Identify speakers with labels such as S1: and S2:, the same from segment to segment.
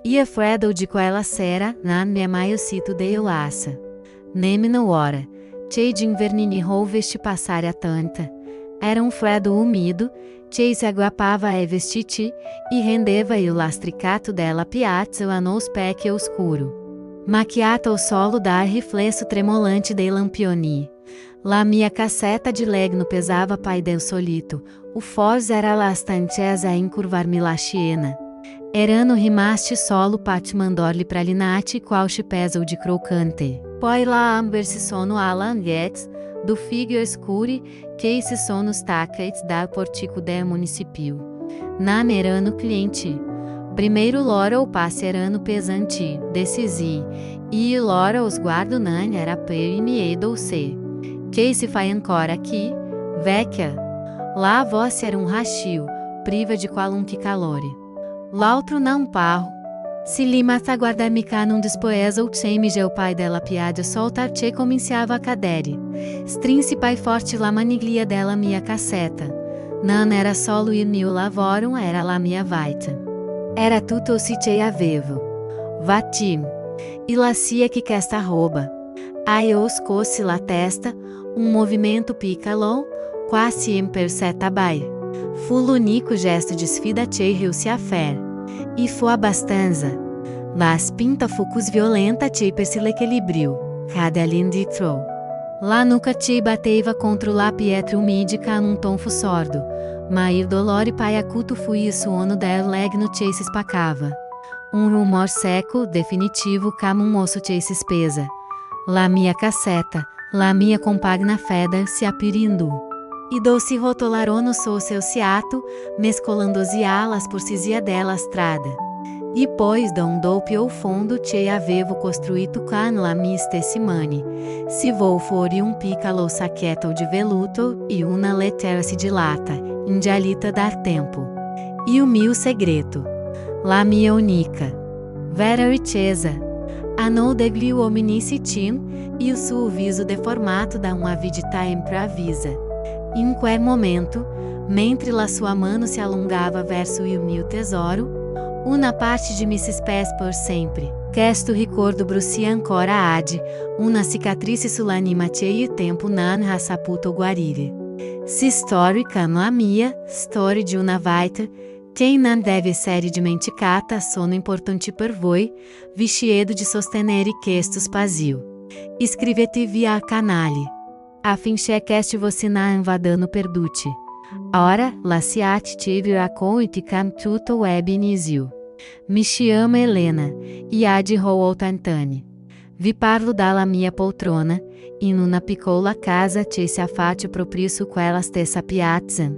S1: Ia fredo de quella sera, nan mia maiocito de ulaça. Nemina hora, chei de invernini roveste passare a tanta. Era um fredo umido, chei se agguapava e vestiti, e rendeva il lastricato della piazza a no specchio oscuro. Macchiato o solo da riflesso tremolante dei lampioni. La mia cassetta de legno pesava pai del solito, o forza era la stanchezza a incurvar-me la schiena. Erano rimasti solo pat mandorli pralinati qual ci pesa o de crocante. Poi la ambersi sono alla anghets, do figlio escuri, che se sono stacates da portico del municipio. Nan erano cliente. Primeiro lora o passe erano pesante, decisi, e lora os guardo nan era per me dolce. Que se fai ancora aqui, vecchia? Lá a voz era rachio, priva de qualunque calore. L'altro não parro. Se li mata guardar-me cá num despoés ou sem-me o pai dela piada soltar-te cominciava a cadere. Strinse pai forte la maniglia dela mia casseta. Nan era solo il mio lavorum era la mia vaita. Era tutto o si te avevo. Vatim. E la sia que questa rouba. Ai os cosse la testa, movimento piccolo, quasi impercettabai. Fu l'unico gesto de sfida che riussi a fer. E fu abbastanza. La spinta fu cos violenta che per se l'equilibrio, cade all'indietro. La nuca che bateva contro la pietra umidica num tonfo sordo, ma il dolore pai acuto fu il suono del legno che se spacava. Rumor seco, definitivo como osso che se spesa. La mia cassetta, la mia compagna feda se apirindo. E doce rotolarono so seu ciato, mescolando-se alas por cisia della strada. E pois da doppio ao fundo che avevo costruito can la mia stessimani. Se vou fori piccolo sacchetto de veluto e una lettera sigillata, indialita dar tempo. E o mio segreto. La mia unica. Vera ricchezza. A no degli uomini sitin, e o suo viso deformato da uma vidita improvisa. In quel momento, mentre la sua mano se alongava verso il mio tesoro, una parte de me se spes por sempre. Questo ricordo brucia ancora ad, una cicatrice sull'anima che il tempo non ha saputo guarire. Si story come a mia, story de una vita, che non deve essere dimenticata sono importanti per voi, vi chiedo di sostenere questo spazio. Iscrivetevi al canale. Affinché que você não invadano perduti. Ora, la siat tive a conti cam tutto web iniziu. Mi chama Helena, e ad rou tantani. Vi parlo dalla mia poltrona, in una piccola casa che se affaccia proprio su quella stessa piazza.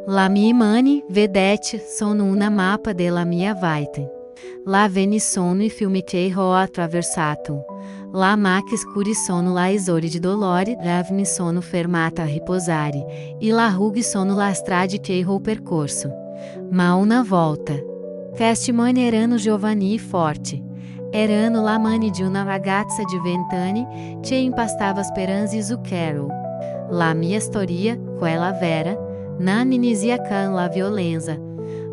S1: La mia mani, vedete, sono una mappa della mia vita. Lá veni sono e filme che ho attraversato. Lá mac scuri sono la esori di dolore, ravmi sono fermata a riposare, e la rughi sono la strade che ho percorso. Ma una volta. Questi mani erano giovani e forti. Erano la mani di una ragazza di 20 anni che impastava speranze e zucchero. La mia storia, quella vera, non inizia con la violenza,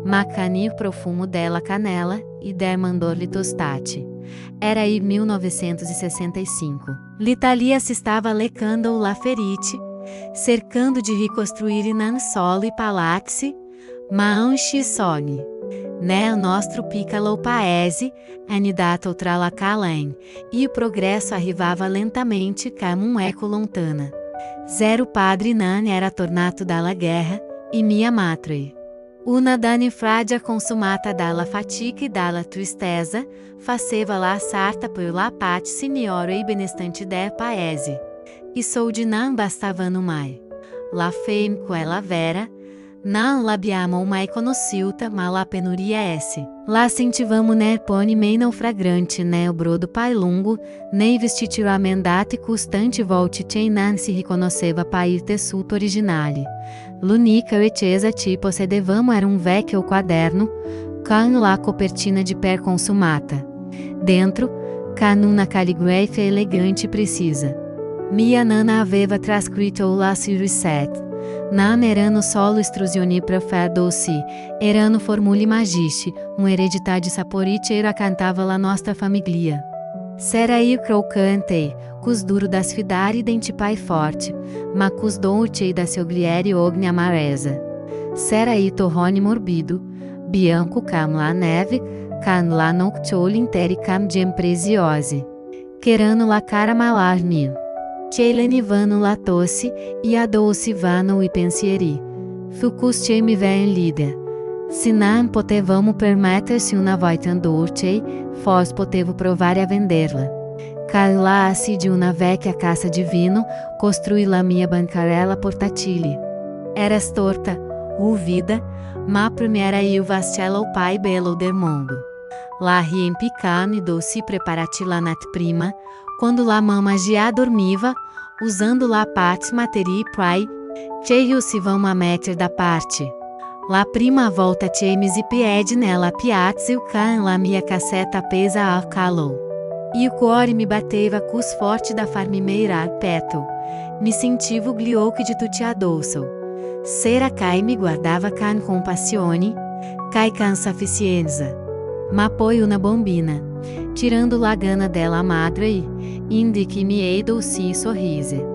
S1: ma con il profumo della canela e del mandorli tostati. Era il 1965. L'Italia se stava lecando la ferite, cercando de ricostruire non solo i palazzi, ma anche i sogni. Nel nostro piccolo paese, anidato tra la Calem, e o progresso arrivava lentamente como eco lontana. Zero padre non era tornato dalla guerra, e mia madre. Una danifradia consumata dalla fatica e dalla tristezza, faceva la sarta per la pace signora e benestante del paese. E soldi non bastavano mai. La fame quella vera, non l'abbiamo mai conosciuta, ma la penuria esse. La sentivamo nel pone meno fragrante nel brodo pai lungo, nei vestiti ramendati costante volte che non si riconosceva pai il tessuto originale. L'unica ricchezza che possedevamo era vecchio quaderno, con la copertina de per consumata. Dentro, con una caligrafia elegante e precisa. Mia nana aveva trascrito la Series 7. Nan erano solo istruzioni per far doce, erano formule magici, heredità de saporice era cantava la nostra famiglia. Sera io crocante, cus duro da sfidare denti pai forte, ma cus dolce da sogliere ogni amareza. Sera io torrone morbido, bianco cam la neve, can la nocciole interi cam gem preziosi. Querano la cara malarmi. Ceileni vano la tosse, e a doce vano e pensieri. Fucus ce mi vem lida. Se não potevamo permeter-se uma voita dolce, fos potevo provar a venderla. Callar-se de uma vecchia casa de vino, construí la mia bancarella portatile. Eras torta, vida, ma primeira io vascello pai bello del mondo. La riempicano e doce preparati la nat prima, quando la mamma já dormiva, usando la parte materi pai, cheio se vão a meter da parte. La prima volta tiemes e piede nella piazza il can la mia cassetta pesa al calo. E o cuore me bateva cus forte da farmi meirar peto. Me sentivo glioque de tutti addosso. Sera cai me guardava can compassione, cai can sufficienza. Ma poi una bombina, tirando la gana della madre, indi che mi eido si sorrise.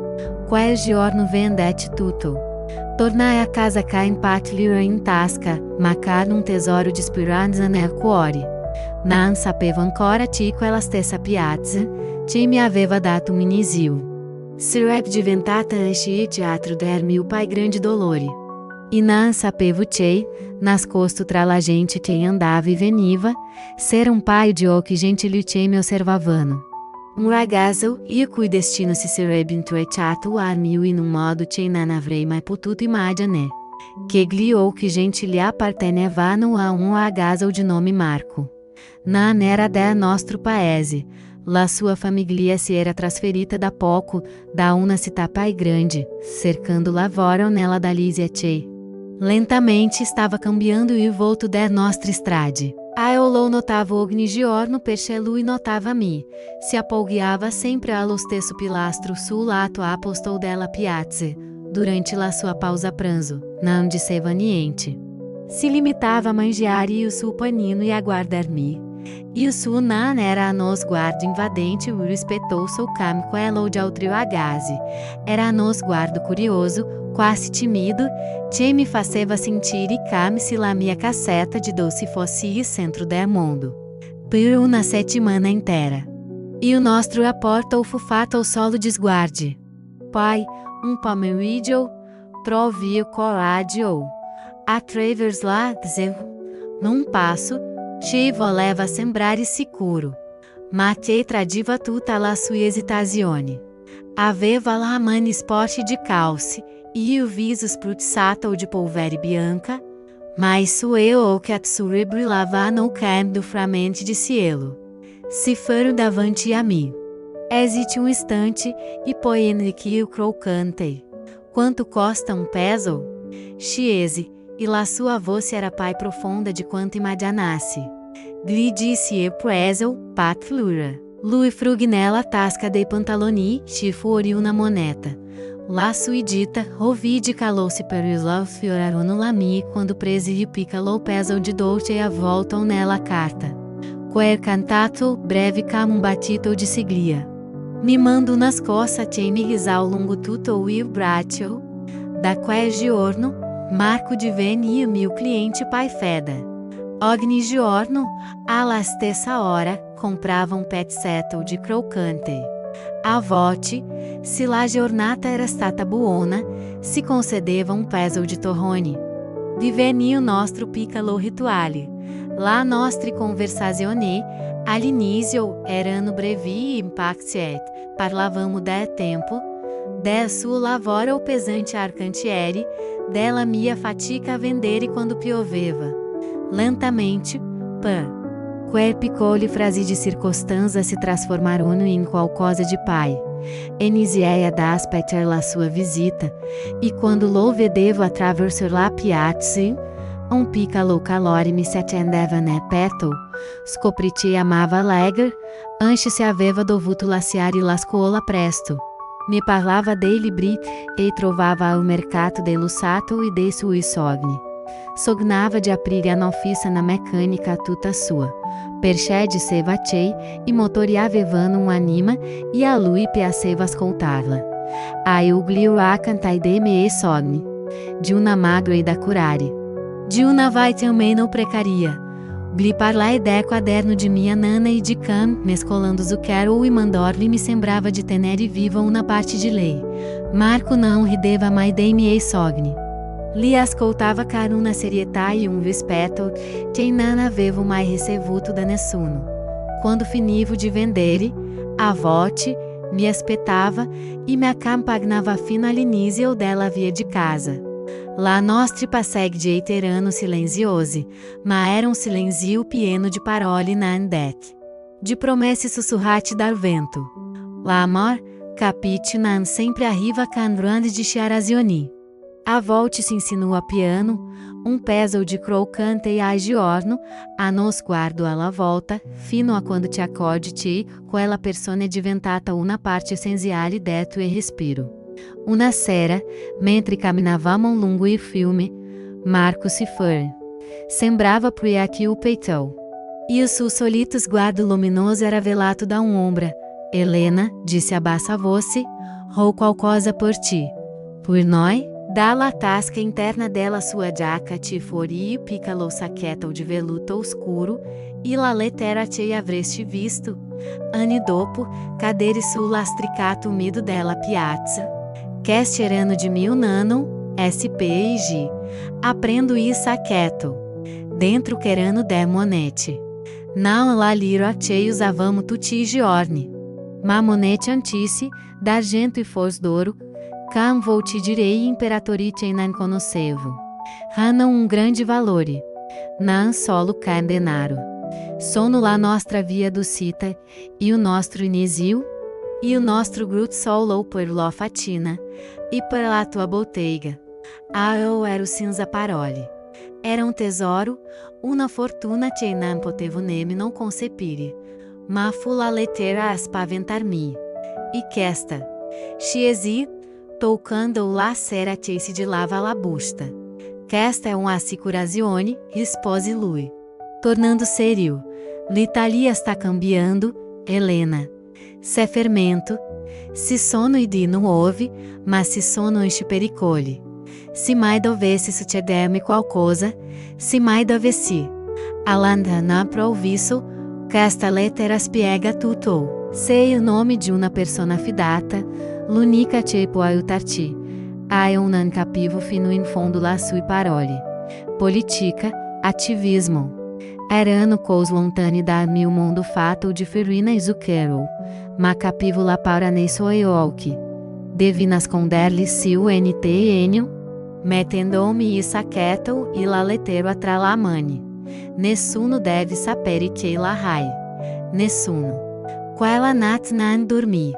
S1: Quel giorno vendete tutto. Tornai a casa cá em patria em tasca, macar um tesouro de speranza nel cuore. Non sapevo ancora che quella stessa piazza, che mi aveva dato un inizio. Sarebbe diventata il teatro del mio pai grande dolore. E non sapevo che, nascosto tra la gente che andava e veniva, ser paio de occhi gentili che mi osservavano. Ragazzo, e cui destino si sarebbe intrecciato a mio in un modo che non avrei mai potuto immaginare. Che gli occhi gentili appartenevano a ragazzo de nome Marco. Non era del nostro paese. La sua famiglia si era trasferita da poco, da una città pai grande, cercando lavoro nella Dalícia che lentamente stava cambiando il volto der nostre strade. Aeolou notava ogni giorno perché lui notava me. Si appoggiava sempre allo stesso pilastro sul lato opposto della piazza. Durante la sua pausa pranzo, não disseva niente. Si limitava a mangiare il suo panino e a guardar-me. Il suo non era a nos guardo invadente e rispettoso come quello de altri ragazzi. Era a nos guardo curioso, quase timido, che me faceva sentire come se la mia cassetta de doce fosse il centro del mondo. Per una settimana intera. E o nostro rapporto o fufato ao solo de sguardi. Pai, pomeriggio, trovi il coraggio. Attraverso la num passo, che voleva sembrare sicuro. Ma che tradiva tutta la sua esitazione. Aveva la mani sporche de calce, e o viso spruzzato de polvere bianca, mas sueu que azzurre brillavano caindo framente de cielo. Se foram davanti a mim. Hesite um instante, e poi Enrique o crocante. Quanto costa um peso? Chiese, e la sua voz era pai profunda de quanto immaginasse. Gli disse il preso, pat flura. Lui frugnella tasca dei pantaloni, ci fuori una moneta. La suidita, rovide calou-se per il fiorarono lami quando presi e picalou peso de dolce e a volta nella carta. Quel cantato, breve como batito de siglia. Me mando nas costas che mi risal lungo tutto il braccio. Da quel giorno, Marco divenne il mio cliente pai feda. Ogni giorno, alla stessa hora, comprava um pezzetto de crocante. A volte, se la giornata era stata buona, si concedeva um peso de torrone. Divenne il nostro piccolo rituale. La nostra conversazione, all'inizio, erano brevi e impacciate. Parlavamo del tempo, del suo lavoro pesante al cantiere, della mia fatica a vendere quando pioveva. Lentamente, quel piccole frasi de circostanza se trasformarono in qualcosa de pai. Iniziai ad aspettare la sua visita, e quando lo vedevo attraverso la piazza, um piccolo calore mi si accendeva nel petto. Scopri che amava allegre, anche se aveva dovuto lasciare la scuola presto. Me parlava dei libri e trovava al mercato dello Stato e dei suoi sogni. Sognava di aprire un'officina na meccanica tutta sua. Perché diceva che i motori avevano un'anima e a lui piaceva ascoltarla. Ai uglio a cantai dei miei sogni. De una magro e da curare. De una vai também não precaria. Gli parlai de quaderno de minha nana e de cam, mescolando zucchero e mandorli me sembrava de tenere viva una parte de lei. Marco não rideva mai dei miei sogni. Li ascoltava con una serietà e un rispetto che non avevo mai ricevuto da nessuno. Quando finivo de vendere, a volte, me aspettava e me accompagnava fino all'inizio della via de casa. La nostri passeggi erano silenziosi, ma era um silenzio pieno de parole nan det. De promesse sussurrate dal vento. L'amor, capite nan sempre arriva can grande de chiarazioni. A volte si insinua piano, um peso de crocante e a giorno, a nos guardo alla volta, fino a quando ti accordi che quella persona è diventata una parte essenziale del tuo respiro. Una sera, mentre camminavamo lungo il fiume, Marco si foi. Sembrava por aqui o peitão. E o seu solito sguardo luminoso era velato da ombra. Helena, disse a bassa voce, ou qualcosa por ti. Por noi? Dalla tasca interna dela sua giacca ti fuori pica lo sacchetto de veluto oscuro, e la lettera che avresti visto. Anni dopo, cadere sul lastricato umido della piazza. Che erano de mil nano, SPG. Aprendo il sacchetto. Dentro querano de monete. Não la lira che usavamo tutti i giorni. Ma monete antici, d'argento e fos d'oro, cam vou te direi imperatorice non conoscevo. Hanno un grande valore. Não solo can denaro. Sono la nostra via do cita, e o nostro início, e o nostro grut solo per lo fatina, e per la tua bottega. Eu era o cinza parole. Era um tesouro, una fortuna che non potevo nemmeno concepire, ma fu la lettera a spaventar-me. E questa, scesi, toccando la sera che si di lava la busta. Questa è un'assicurazione, rispose lui. Tornando serio, l'Italia sta cambiando, Helena. Se fermento, se sono e di non ouve, ma se sono esce pericoli. Se mai dovesse succedermi qualcosa, se mai dovessi. All'andar provviso, questa lettera spiega tutto. Sei o nome de una persona fidata, l'unica che può aiutarti. Eu non capivo fino in fondo la sue parole. Politica, ativismo. Erano cose lontane da mio mondo fatto di farina e zucchero, ma capivo la paura nei suoi occhi. Devi nasconderli su NTN, mettendomi il sacchetto e la lettera tra la mani. Nessuno deve sapere che la hai. Nessuno. Quella nat non dormi.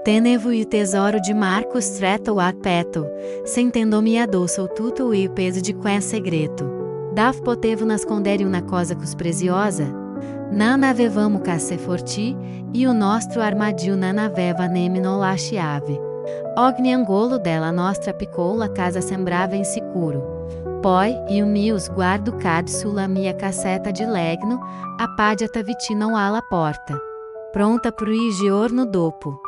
S1: Tenevo il tesoro de Marco stretto a petto, sentendo-me addosso tutto il peso de quel segreto. Dav potevo nascondere una cosa preziosa? Non avevamo casseforti e o nostro armadillo non aveva nemmeno la chiave. Ogni angolo della nostra piccola casa sembrava insicuro. Poi il mio sguardo cade sulla mia cassetta de legno, appoggiata vicino alla porta. Pronta pro il giorno dopo.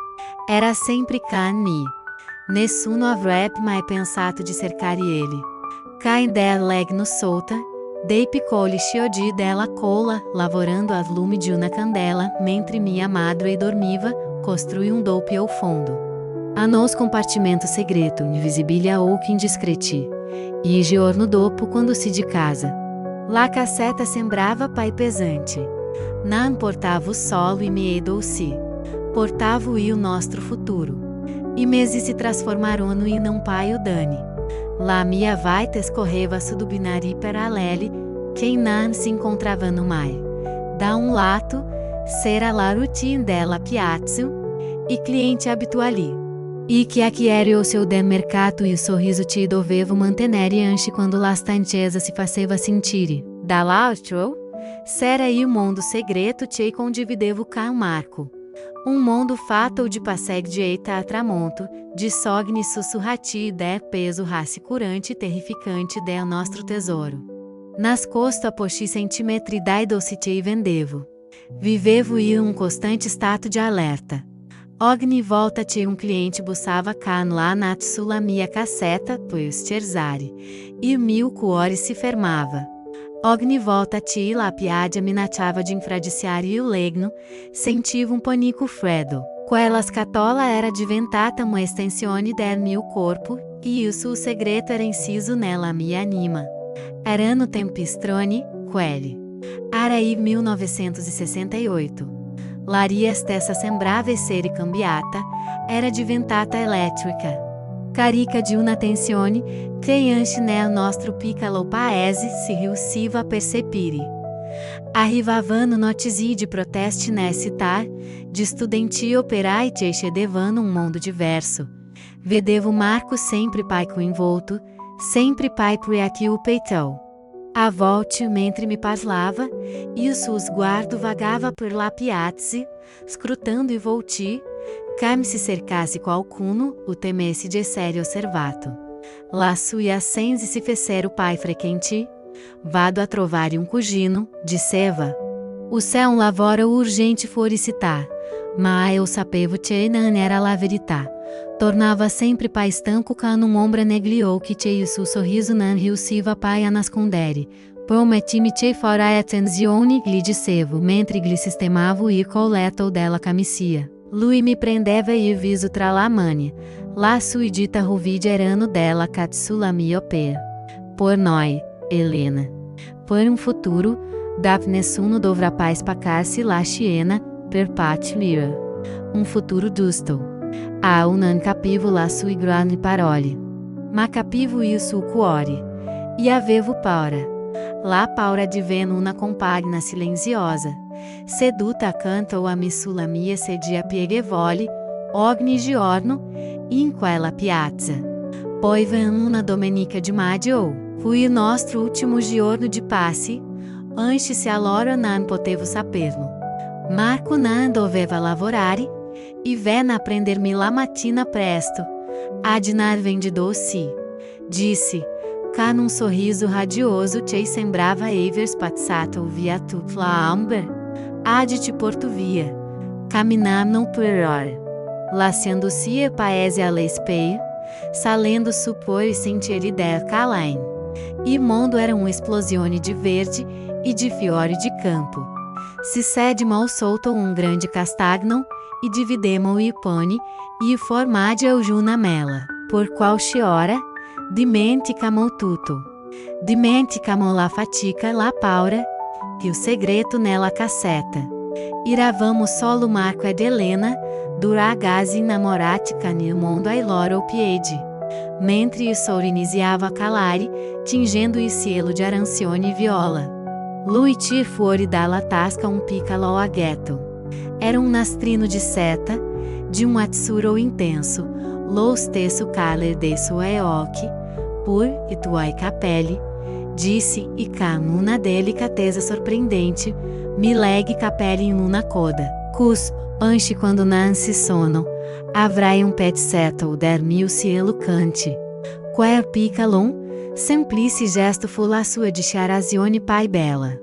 S1: Era sempre con me. Nessuno avrebbe mai pensato di cercare ele. Caem del legno solta, dei piccoli chiodi della cola, lavorando al lume de una candela, mentre minha madre dormiva, costruì un doppio fondo. A nos compartimento segreto, invisibile ou que indiscreti. E giorno dopo, quando si de casa. La cassetta sembrava pai pesante. Não portava o solo e me doce. Portava o nostro futuro. E mesi se trasformarono in un paio d'anni. La mia vita scorreva su do binari paralleli, che non si incontravano mai. Da un lato, c'era la routine della piazza, i clienti abituali. E che era o seu del mercato e o sorriso che dovevo mantenere anche quando la stanchezza si faceva sentire. Dall'altro, c'era il mondo segreto che condividevo con Marco. Um mundo fato de passeg de eita a tramonto, de sogni sussurrati de peso raci curante e terrificante de nostro tesouro. Nascosto a pochi centimetri dai docite e vendevo. Vivevo e um constante stato de alerta. Ogni volta tinha um cliente bussava cano lá nat sulla mia casseta, pois terzari. E mil cuore se fermava. Ogni volta la piadia minacciava de infradiciare o legno, sentiva um panico freddo. Quella scatola era diventata uma estensione del mio corpo, e isso o segreto era inciso nella mia anima. Erano tempistroni, quelli. Araí 1968. L'aria stessa sembrava essere cambiata, era diventata elettrica. Carica di una tensione, che anche nel nostro piccolo paese si riusciva a percepire. Arrivavano notizie di protesti nella città, di studenti operai che scendevano un mondo diverso. Vedevo Marco sempre pai coinvolto, sempre pai por aqui o peitou. A volte mentre me parlava, e o suo sguardo vagava per la piazza, scrutando e volti, come se cercasse qualcuno, o temesse de essere osservato. Lassù e ascense se fecero pai frequente, vado a trovare um cugino, disseva. O céu um lavora urgente foricitar, ma eu sapevo che non era la verità. Tornava sempre pai stanco cano um ombra negliou que che il suo sorriso non riusciva pai a nascondere. Prometti-me che fora attenzione gli dicevo, mentre gli sistemavo il colletto della camicia. Lui mi prendeva il viso tra la mani, la sua dita rovide erano della cat sulla mia pé. Por noi, Helena. Per un futuro, dав nessuno dovrà pai spaccarsi la sciena, per partire. Un futuro giusto. Ah, non capivo la sua grande parole. Ma capivo il suo cuore. E avevo paura. La paura di veno una compagna silenziosa. Seduta accanto a me sulla mia sedia pieghevole, ogni giorno, in quella piazza. Poi ven una domenica di maggio, fu il nostro ultimo giorno di passe, antes se allora non potevo saperlo. Marco non doveva lavorare, e venne a prendermi la mattina presto. A dinar vendidor sì. Disse, con un sorriso radioso che sembrava aver spazzato via tutta la amber. Adite porto via. Camminammo per ore. Lasciando-se il paese alle spalle, salendo suppor e sentieri del Calain. Il mondo era uma esplosione de verde e de fiori de campo. Se sedimo solto um grande castagno, e dividemo il pane, e il formaggio giù na mela. Por qual ora, dimenticamo tutto. Dimenticamo la fatica e la paura, que o segredo nella cassetta. Iravamo solo Marco ed Helena, dura ragazzi innamorati nel mondo ai loro piedi. Mentre il sole iniziava a calare, tingendo il cielo de arancione e viola. Lui tir fuori dalla tasca un piccolo aghetto. Era um nastrino de seta, de um atsuro intenso, lo stesso colore de suoi occhi, pur e tuoi capelli, disse e com una delicatezza sorprendente, mi leghi capelli in una coda. Cus, anche quando non si sono, avrai un pezzetto del mio cielo cante. Quel piccolo, semplice gesto fu la sua dichiarazione pai bella.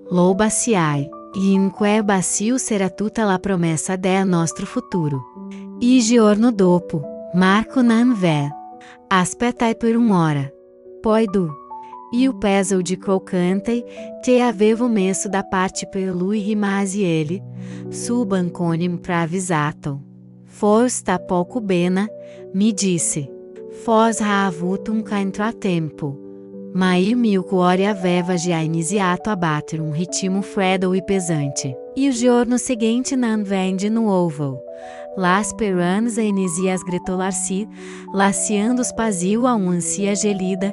S1: Lo baciai. E in quel bacio será tutta la promessa del nostro futuro. E giorno dopo, Marco non v'è. Aspettai per un'ora. Poi du. E o peso de crocante, che avevo messo da parte per lui rimase ele, sul bancone improvvisato. Sta poco bene, mi disse. Fos ha avuto un contratempo. Ma il mio cuore aveva già iniziato a battere um ritmo freddo e pesante. E o giorno seguinte non vem de novo. La speranza inicia a sgretolar-se, laciando spazio a uma ansia gelida.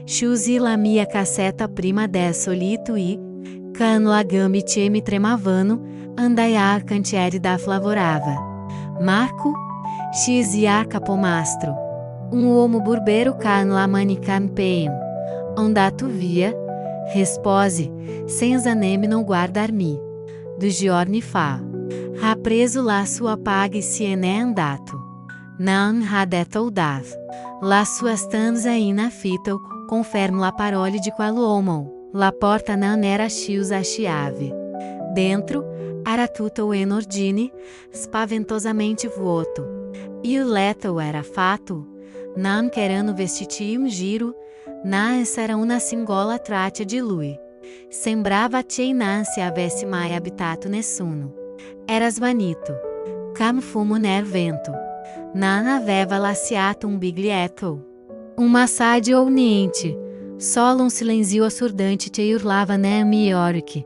S1: Sciusi la mia cassetta prima del solito e, con la gambite mi tremavano, andai a cantiere da flavorava. Marco? Sciziar capomastro. Um uomo burbeiro con la manica empenho. Andato via, rispose, senza nemmeno guardar-me. Do giorni fa. Ha preso la sua paga e se ne andato. Nan ha detto dav. La sua stanza in affitto, confermo la parole de qual uomo. La porta non era chiusa a chiave. Dentro, era tutto in ordine, spaventosamente vuoto. E o letto era fatto, non c'erano vestiti un giro, non era una singola traccia di lui. Sembrava che non si avesse mai abitato nessuno. Era svanito, come fumo nel vento. Non aveva lasciato un biglietto, un messaggio ou niente, solo un silenzio assordante che urlava nel mio orecchio.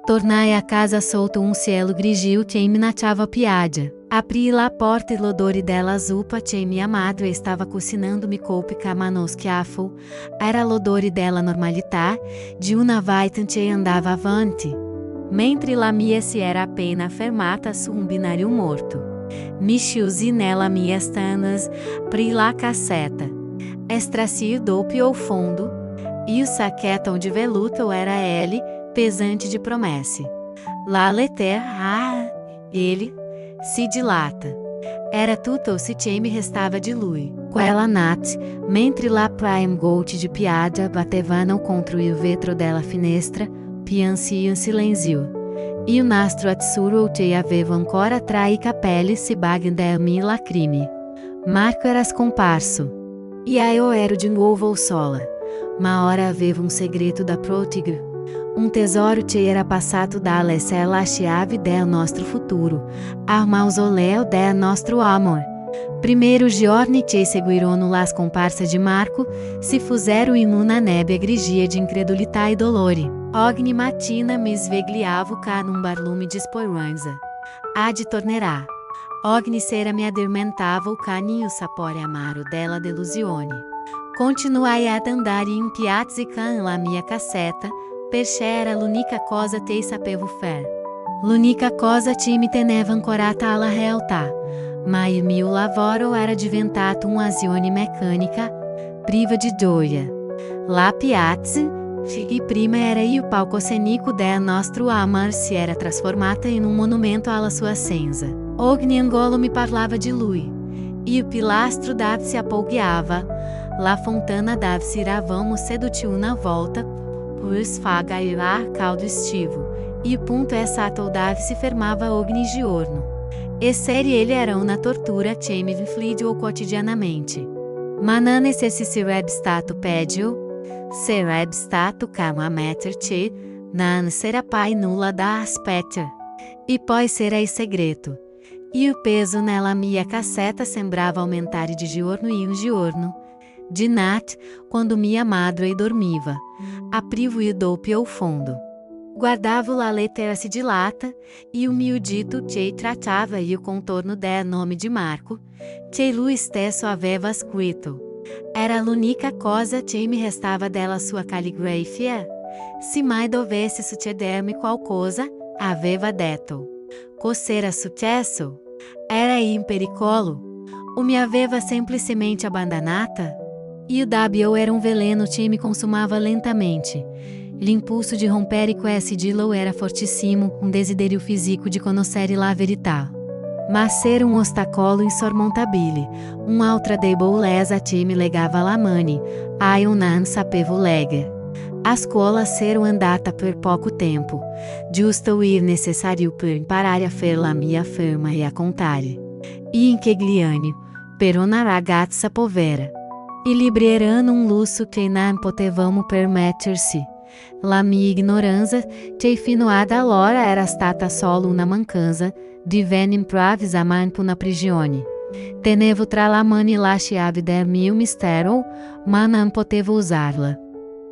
S1: Tornai a casa sotto un cielo grigio che minacciava piada. Apri la porta e l'odore della zuppa che mia madre stava cocinando mi colpica a mano schiaffo. Era l'odore della normalità, de una vita che andava avanti. Mentre la mia si era appena fermata su un binario morto. Mi sciusi nella mia stanza, apri la cassetta. Extraci o doppio ao fundo, e o saquetão de veludo era ele, pesante de promessa. La lettera, ele, si dilata. Era tutto o che mi restava di lui. Quella notte, mentre la prime gote de piada batevano contro il vetro della finestra, piansi in silenzio. E o nastro azzurro che aveva ancora tra i capelli si bagandava lacrime. Marco era scomparso. E eu ero de novo sola. Ma ora aveva un segreto da protegere. Un tesoro che era passato dall'essere la chiave del nostro futuro, al mausoleo del nostro amor. Primeiro giorni che seguirono las comparsa de Marco, si fuseram in una nebbia grigia de incredulità e dolore. Ogni mattina mi svegliavo con un barlume de speranza. Ad tornerà. Ogni sera mi addormentavo con il sapore amaro della delusione. Continuai ad andare in piazza con la mia cassetta, perché era l'unica cosa che sapevo fare. L'unica cosa che mi teneva ancorata alla realtà. Ma il mio lavoro era diventato un'azione meccanica, priva di gioia. La piazza, che prima era il palcoscenico del nostro amor, si era trasformata in un monumento alla sua assenza. Ogni angolo mi parlava di lui. Il pilastro dava se appoggiava, la fontana dava se iravamo seduti una volta, por sfagairar caldo estivo. Il punto esatto dava se fermava ogni giorno. E ser ele era una tortura che mi infligiu quotidianamente. Ma non necessariamente stato peggio, sarebbe stato come ammettere non sarà poi nulla da aspettare. E poi sarei segreto. E o peso nella mia cassetta sembrava aumentare de giorno em giorno. De notte, quando minha madre dormiva, aprivo il doppio ao fundo. Guardavo la lettera si dilata, e o miudito che trattava il contorno del nome de Marco, che lui stesso aveva scritto. Era l'unica cosa che mi restava della sua caligrafia. Se mai dovesse succedermi qualcosa, aveva detto. Cos'era successo? Era in pericolo? O mi aveva semplicemente abbandonata? E o W era um veleno que me consumava lentamente. L'impulso de romper com esse sigilo era fortissimo, um desiderio físico de conhecer la verità. Mas era um ostacolo insormontabile, altra debolezza que me legava alla mani, eu non sapevo legger. A scuola ser andata per poco tempo, giusto ir necessario per imparare a fer la mia firma e a contare. E in Kegliani, per una ragazza povera. E libri erano un lusso che non potevamo permettersi. La mia ignoranza, che fino ad allora era stata solo una mancanza, divenne improvvisamente una prigione. Tenevo tra la mani la chiave del mio mistero, ma non potevo usarla.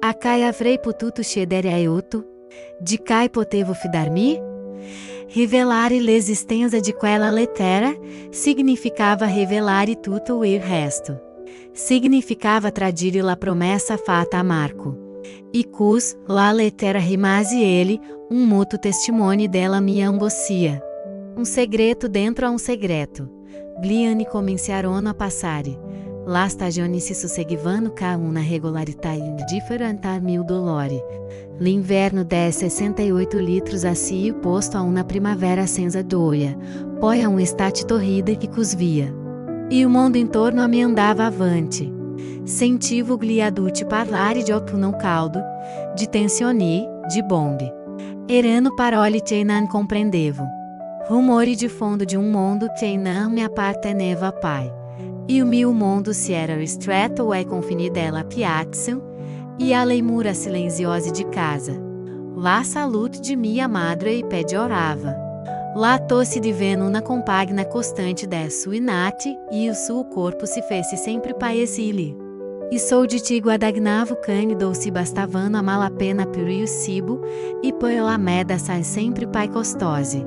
S1: A cai avrei potuto chiedere aiuto? Di cai potevo fidarmi? Rivelare l'esistenza di quella lettera significava rivelare tutto il resto. Significava tradire la promessa fatta a Marco. E cus, la lettera rimase ele, um mútuo testemunho della mia angoscia. Um segredo dentro a um segredo. Gli anni cominciarono a passare. La stagione si susseguivano ca una regolarità indifferente a mil dolori. L'inverno de 68 litros assim posto a una primavera senza gioia, poi a estate torrida que cusvia. E o mundo em torno a me andava avante. Sentivo gli adulti parlare de outono caldo, de tensione, de bombe. Erano parole che non comprendevo. Rumori de fundo de mundo che non me apparteneva pai. E o meu mundo se era ristretto ai confini della piazza, e a leimura silenziosa de casa. La salute de minha madre peggiorava. La tosse divenne una compagna costante de sua nati, e o suo corpo se fece sempre paesili. E sou de ti guadagnavo cânido se bastavano a malapena per il cibo, e por la meda sai sempre pai costose.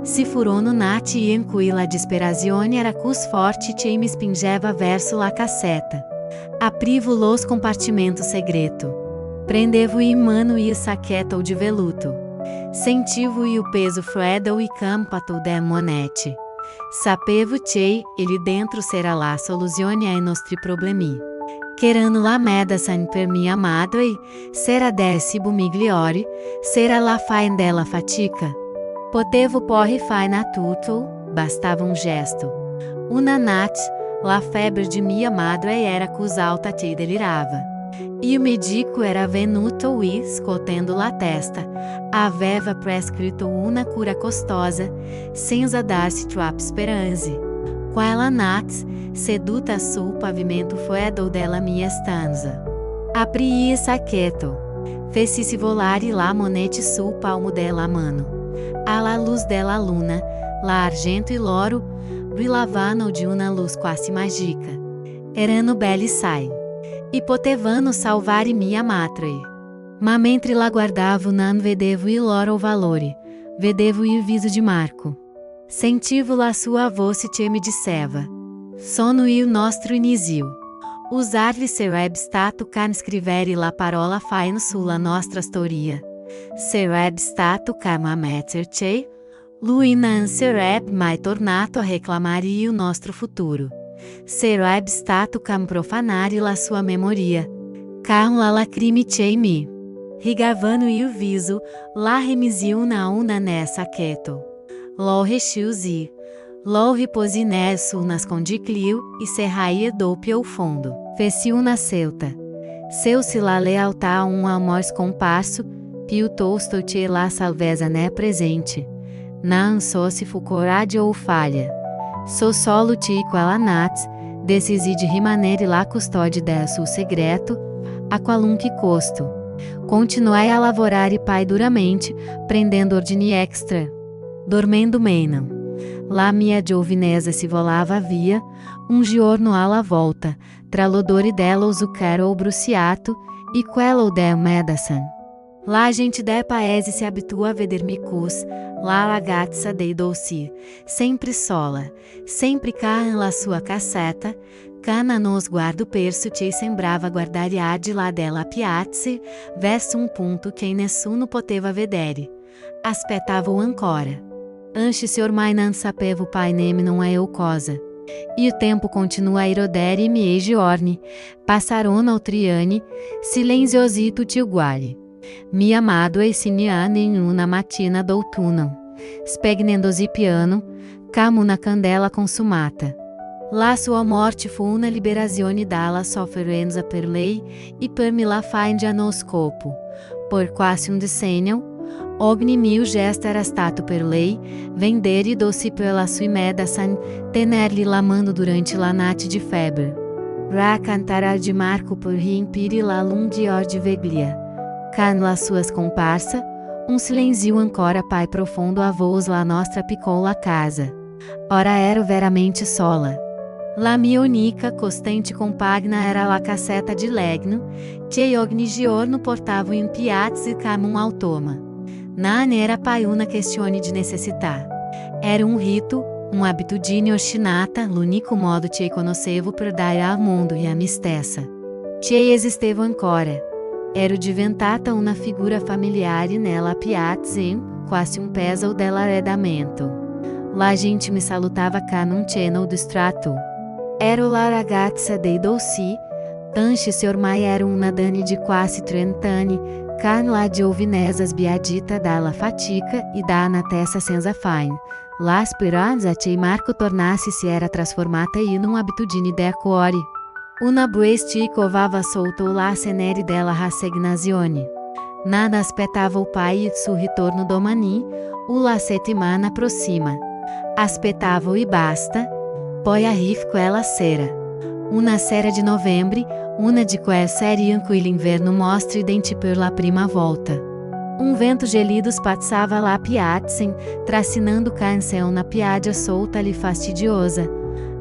S1: Si furono nati e in cui la disperazione era cus forte che me spingeva verso la cassetta. Aprivo los compartimento segreto. Prendevo in mano il sacchetto de veluto. Sentivo o peso freddo e campato de monete. Sapevo che, ele dentro será la soluzione ai nostri problemi. Querendo la medicine per mia madre, será del cibo migliore, será la fine della fatica. Potevo porre fine a tutto, bastava gesto. Una notte, la febre de minha madre era cus alta che delirava. E o medico era venuto e, scotendo la testa, aveva prescrito una cura costosa, senza dar-se troppa speranze. Quella notte, seduta sul pavimento freddo della mia stanza. Aprii il sacchetto. Feci-se volare la monete sul palmo della mano. Alla luz della luna, la argento e l'oro brilhavano de una luz quasi magica. Erano belli sai. E potevano salvare mia madre. Ma mentre la guardavo non vedevo il loro valore, vedevo il viso de Marco. Sentivo la sua voce che me disseva: sono il nostro inisio. Usar-lhe sarebbe stato can scrivere la parola fine sulla nostra storia. Sarebbe stato come ammetter che lui non sarebbe mai tornato a reclamare il nostro futuro. Sarebbe stato come profanare la sua memoria. Com la lacrime che me rigavano il viso, la remisiu na una nessa quieto. Lo rechiusi, lo riposi nesso nascondiclio e serraia doppio fundo. Feci una celta. Seu-se la lealtà a amor comparso, piuttosto che la salvezza né presente. Non so se fu coraggio ou falha. So solo ti quella nat, decisi de rimanere la custode del suo segreto, a qualunque custo. Continuai a lavorare pai duramente, prendendo ordini extra. Dormendo menam. La mia giovinezza si volava via, giorno alla volta, tra l'odore dello zucchero bruciato, e quello del medicine. La gente del paese se abitua a veder-me cus, la ragazza dei dolci, sempre sola, sempre cá la sua cassetta, cana nos guardo perso che sembrava guardare a di là della piazza, verso punto che nessuno poteva vedere. Aspettavo ancora. Anche se ormai non sapevo pai neme não é eu cosa. E o tempo continua a irodere e miei giorni, passarono altriani, silenziosito ti uguali. Mia madre siniana in una mattina d'autunno, spegnendosi piano, come una candela consumata. La sua morte fu una liberazione dalla sofferenza per lei e per me la fine no scopo. Por quasi decennio, ogni mio gesto era stato per lei, vendere doce pela sua medicine, tenerli la mano durante la notte de febre. Racantara de Marco por riempire la lunga de veglia. Can las suas comparsa, silenzio ancora pai profundo a voz la nostra picou la casa. Ora ero veramente sola. La mia unica costante compagna era la cassetta de legno, che ogni giorno portavo in piazza come automa. Non era pai una questione de necessità. Era rito, abitudine ostinata, l'unico modo che conoscevo per dare al mondo e a me stessa. Che esistevo ancora. Ero diventata una figura familiare nella piazza e, quasi peso dell'arredamento. La gente me salutava cá num channel do strato. Ero la ragazza dei dolci, anche se ormai era una dani de quasi 30 anni, can la giovinezza sbiadita dalla fatica e da na testa senza fine. La speranza che Marco tornasse si era trasformata in un'abitudine de cuore. Una buesti covava solto la cenere della rassegnazione. Nada aspettava o pai il suo ritorno domani, o la settimana prossima. Aspettavo e basta. Poi arriva quella sera. Una sera de novembro, una de quelle serie in cui l'inverno mostra i denti per la prima volta. Vento gelido spazzava la piazza, tracinando canção na piaggia solta e fastidiosa.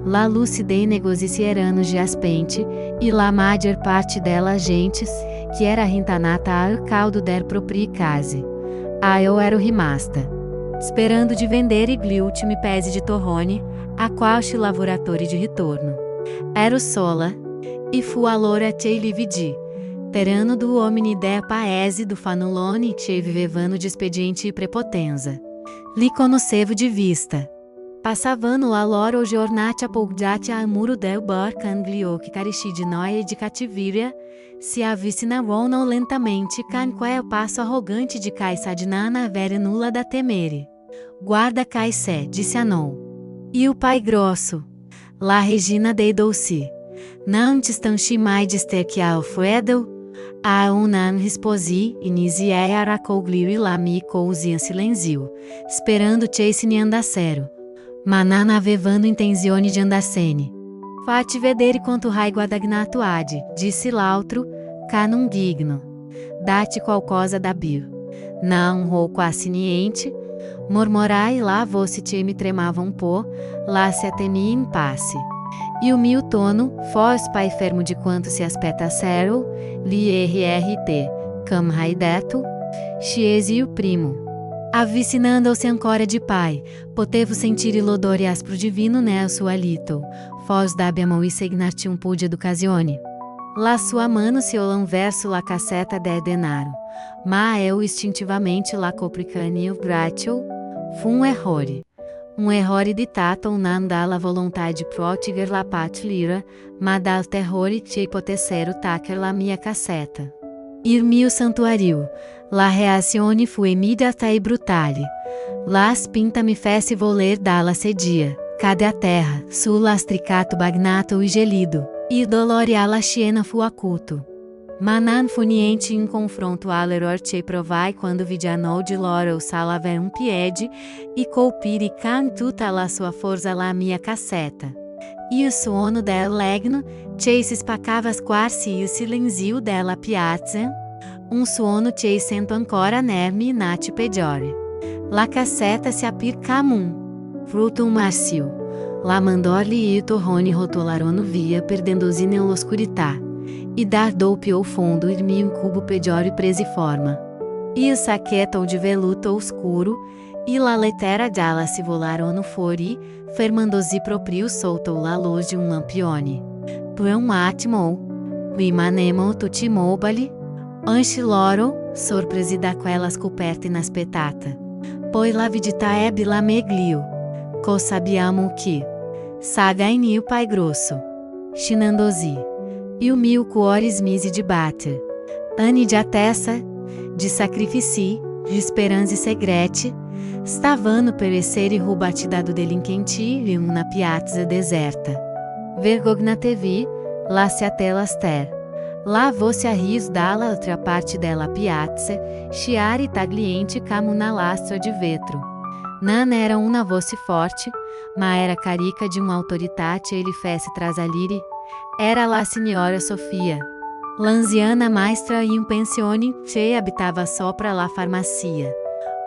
S1: La lucidez negozi erano giaspente, e la maggior parte della gente, que era rintanata al caldo der proprie case. Eu era o rimasta. Esperando de vender gli ultimi pesi de torrone, a qualche lavoratori de ritorno. Ero sola, e fu allora che li vidi. Terano do homine idea paese do fanulone che vivevano de expediente e prepotenza. Li conoscevo de vista. Passavano allora o giornate appoggiati al muro del bar canglio che caresci di noia e de cativeria, si avvicinavano lentamente con quel passo arrogante de Caissà de non avere nulla da temere. Guarda Caissà, disse Anon. E o pai grosso, la Regina dei Dolci. Não te stanchi mai de ter que Alfredo? A anno risposi, iniziei a raccogliere la mia cose in silenzio, sperando che se ne andassero. Ma non avevano intenzione de andassene. Fatti vedere quanto hai guadagnato adi, disse l'altro, canum digno. Date qualcosa da bir. Não ou quasi niente. Mormorai lá você te me tremava po, lá se atemi em passe. E o mio tono, fos pai fermo de quanto se aspetta sério, li rrt, cam raideto, chiesi o primo. Avvicinando-se ancora de pai, potevo sentir l'odore aspro divino nel suo alito, fos dabbiamo e segnarti un po' di educazione. La sua mano se olam verso la cassetta de denaro, ma eu istintivamente la copricani o braccio, fu errore. Errore di tato non dalla volontà di proteger la patria, ma dal terrore che potessero tacer la mia cassetta. Il mio santuario, la reazione fu immediata e brutale. La spinta mi fece voler dalla sedia, cade a terra, sul lastricato bagnato e gelido, e dolore alla scena fu acuto. Ma non fu niente in confronto all'error che provai quando vidi a no di loro salvare un piede e colpire con tutta la sua forza la mia cassetta. E o suono del legno che si spaccava quasi il silenzio della piazza, un suono che sento ancora nermi nati peggiore. La cassetta si apir comum, fruto macio. La mandorli e il torrone rotolarono via perdendosi nell'oscurità. E dardou più fundo il mio cubo peggiore presi forma. E o sacchetto de veluto oscuro, e la lettera gialla si volarono fuori, fermandosi proprio sotto la luz de un lampione. Per un attimo, rimanemo tutti mobili, anche loro, sorpresi da quella scoperta inaspettata. Poi la visita ebbe la meglio. Co sappiamo che. Saga in il pai grosso. Scinandosi. E o mio cuore smise de bater. Anni de attesa, de sacrifici, de speranze segrete, stavano per essere rubati da delinquenti in una piazza deserta. Vergogna TV, lá se até laster. Lá você arris dalla altra parte della piazza, sciare tagliente como una lastra de vetro. Non era una voce forte, ma era carica de uma autoridade ele fece trasalire. Era la signora Sofia, l'anziana maestra in pensione che abitava sopra la farmacia.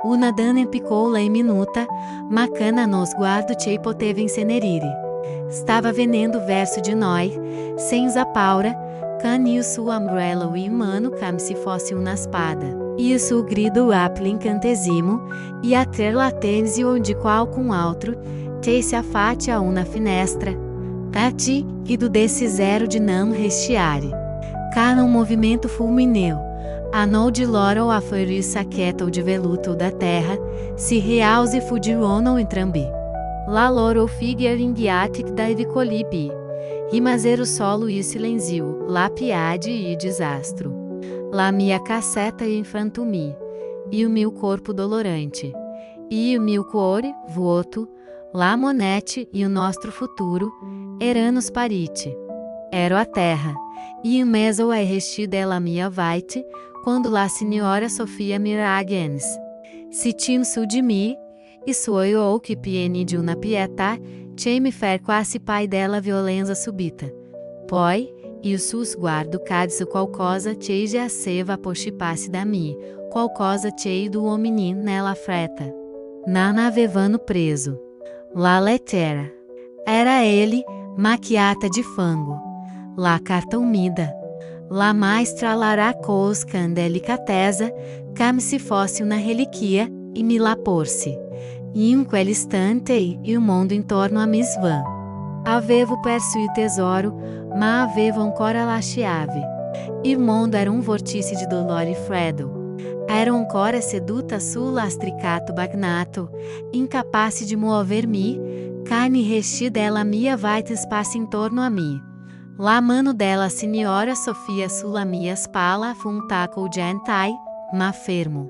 S1: Una donna piccola e minuta, ma cana no sguardo che poteva insenerire. Stava venendo verso de noi, senza paura, con il suo ombrello in mano come se fosse una spada. E o suo grido apple incantesimo, e a ter latenzio de qualcun altro, che se affaccia a una finestra. A ti, e do decisero de não recheare. Cara um movimento fulmineu. Anou de loro a ferir saqueta de veluto da terra, se realze fudirono entrambi. La loro figure inghiatic da evicolipi. rimazer o solo e o silenzio, la piade e o desastro. La mia casseta infanto-mi, e o meu corpo dolorante. E o meu cuore, vuoto, la monete e o nostro futuro, eranos parite. Ero a terra, e o meso é resti della mia vite, quando la signora Sofia Miragens. Si tim su di mi, e suoi occhi pieni di una pietà, che mi fer quasi pai della violenza subita. Poi, il suo sguardo cade su qualcosa che giaceva poscipasse da mi, qualcosa che do hominin nella fretta. Non avevano preso. La lettera. Era ele, macchiata de fango. La carta umida. La maestra lara cos can delicateza, come se fosse una reliquia, e me la porse. In quell'istante, il mondo intorno a me svan. Avevo perso il tesoro, ma avevo ancora la chiave. Il mondo era un vortice di dolore freddo. Ero ancora seduta sul lastricato bagnato, incapace de mover-me, carne resti della mia vite spasse intorno a me. La mano della signora Sofia sulla mia spalla fu un tacco gentai, ma fermo.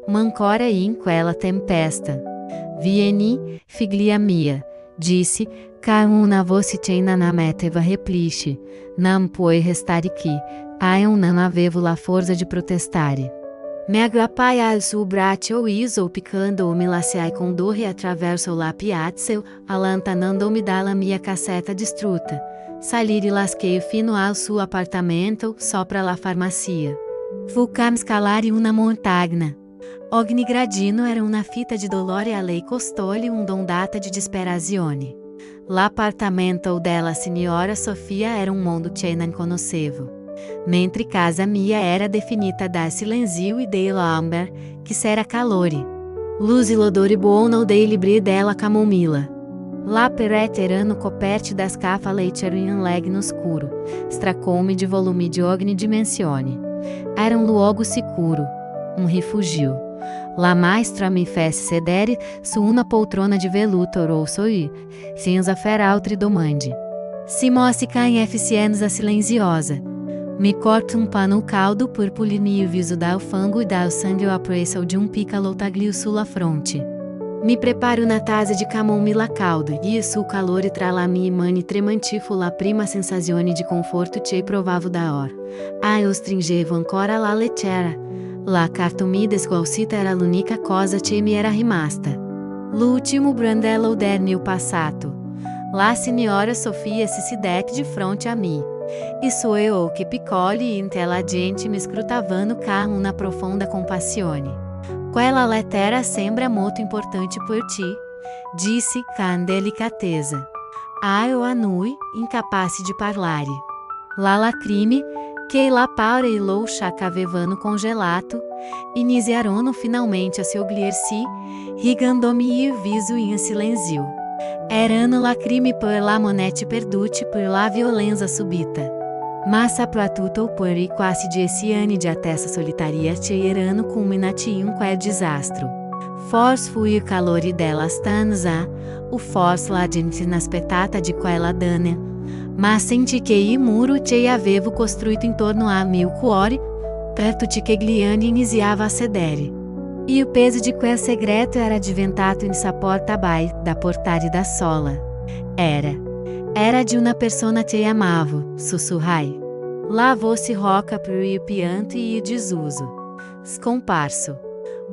S1: M'ancora in quella tempesta. Vieni, figlia mia, disse, ca una voce cena na meteva replice. Non puoi restare aqui, eu não avevo la forza de protestare. Me aggrappai al suo braccio iso picando me laciai com dor attraverso la piazza, allontanandomi dalla mia cassetta distrutta. Saliri lasquei fino al suo appartamento, sopra la farmacia. Fulcam scalare una montagna. Ogni gradino era una fita di dolore a lei costò-lhe data di disperazione. L'appartamento della signora Sofia era un mondo che non conoscevo. Mentre casa mia era definita da silenzio e dell'amber, que era calore. Luz e l'odore buono dei libri della camomilla. La perete erano coperte das capa leitero in legno scuro, stracome de volume de ogni dimensione. Era un luogo sicuro, un rifugio. La maestra me fez sedere su una poltrona de veluto rosso e, cinza feraltre domande. Si mostra em eficiência silenciosa. Me corto um pano caldo por polir-me o viso dal fango e dal sangue o apreço de pícalo taglio sulla fronte. Me preparo na taça de camomila caldo e isso o calore tra la mia mani tremanti fu la prima sensazione di conforto che provavo da or. Eu stringevo ancora la lettera. La carta umida squalcita era l'unica cosa che mi era rimasta. L'ultimo brandello del mio passato. La signora Sofia si sedette de fronte a mim. E sou eu que piccoli e intelligente me scrutavano com una profonda compassione. Quella lettera sembra molto importante por ti, disse com delicateza. Eu annui, incapace de parlare. La lacrime, che la paura e lo chac avevano congelato, iniziarono finalmente a se ogliersi, rigando-me il viso in silenzio. Erano lacrime per la monete perdute per la violenza subita. Ma soprattutto per i quasi 10 anni di attesa solitaria che erano culminati in quel disastro. Forse fu il calore della stanza, o forse la gente inaspettata di quella donna. Ma senti che il muro che avevo costruito intorno a mio cuore, perto de che Gliani iniziava a sedere. E o peso de quel segreto era diventato in sapor tabai, da portare da sola. Era de una persona che amavo, sussurrai. La voce roca per il pianto e il disuso. Scomparso.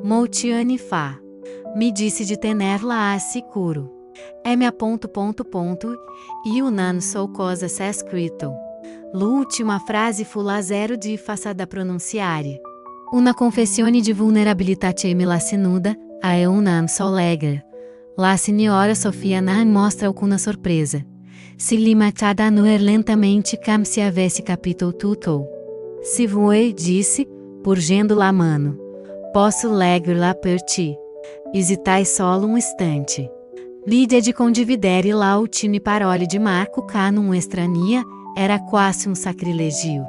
S1: Molti anni fa. Me disse de tenerla a sicuro. Me ponto, e o non so cosa s'è scritto. L'ultima frase fu la zero di faça da pronunciare. Una confessione di vulnerabilità che me la senuda, eu non so legger. La signora Sofia non mostra alcuna sorpresa. Si limita a nuer lentamente como se avesse capito tutto. Se vuoi, disse, purgendo la mano. Posso leggerla per ti. Hesitai solo um instante. Lídia de condividere la ultime parole de Marco Canum estranha, era quase um sacrilégio.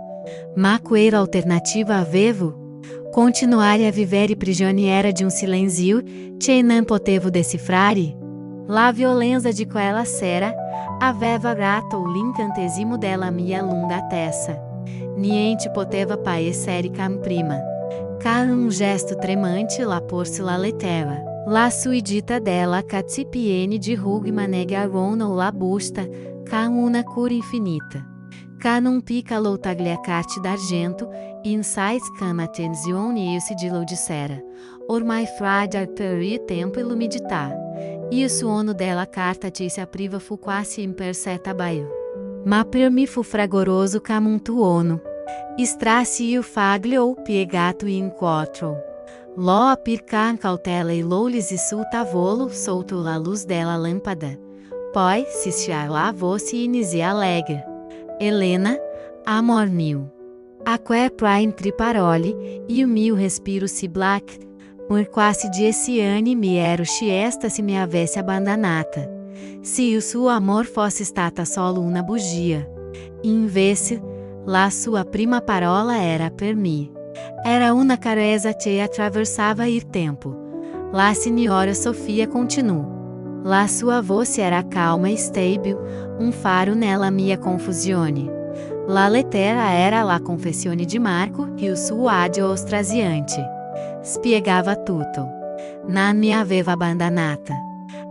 S1: Ma quella alternativa avevo? Continuare a vivere prigioniera de um silenzio, che non potevo decifrare? La violenza di quella sera aveva rato l'incantesimo della mia lunga testa. Niente poteva parecer cam prima. Ca um gesto tremante la porse la letera. La suidita della cazipiene di rughi manegarono la busta, ca una cura infinita. Ca non piccolo tagliacarte d'argento, in sais cam attenzione esse de dissera. Ormai frade arperi tempo e lumidità. E o suono della carta ci se apriva fu quasi impercettabil. Ma per me fu fragoroso cam un tuono. Strasse io faglio piegato in quattro. Lo a pircar cautela e loulis e sul tavolo solto la luz della lâmpada. Poi si lá voce inizi alegre. Helena, amor mio. Aque pra entre parole, e o mio respiro si black. Por quasi 10 anni mi ero esta se me avesse abbandonata. Se o suo amor fosse stata solo una bugia. Invece, la sua prima parola era per me. Era una carezza che attraversava il tempo. La signora Sofia continuou. La sua voce era calma e stabile, um faro nella mia confusione. La lettera era la confessione di Marco e o suo adio ostraziante. Spiegava tutto. Non mi aveva abbandonata.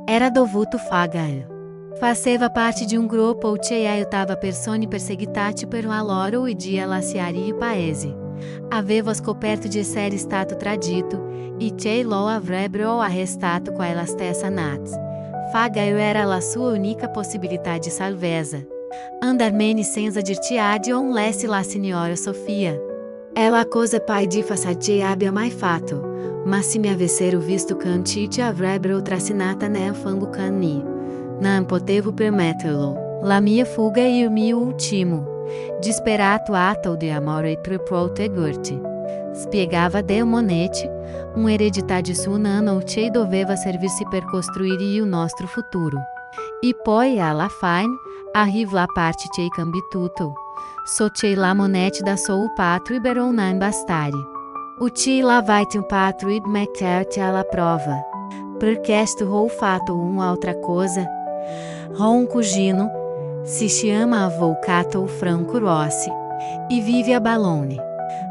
S1: Era dovuto fagalho. Faceva parte di un gruppo che aiutava persone perseguitate per un loro e dia lasciare il paese. Aveva scoperto di essere stato tradito e che lo avrebbero arrestato quella stessa notte. Fagalho era la sua unica possibilità de salvezza. Andarmene senza dirti adio unless la signora Sofia. É la cosa pai di façade abbia mai fatto, ma se mi avessero visto cantite avrebbero trascinata nel fango cani. Non potevo permetterlo. La mia fuga e o mio ultimo, disperato atto de amore per proteggerti. Spiegava Del Monetti, un'eredità di suo nano che doveva servirsi per costruire il nostro futuro. E poi alla fine, arriva la parte che cambi tutto. So che la Monetti da sou patro per non bastare. O che la vai te patro e metter-te alla prova. Perché ho fatto altra coisa. Ho un cugino, si chama Avvocato Franco Rossi, e vive a Balone.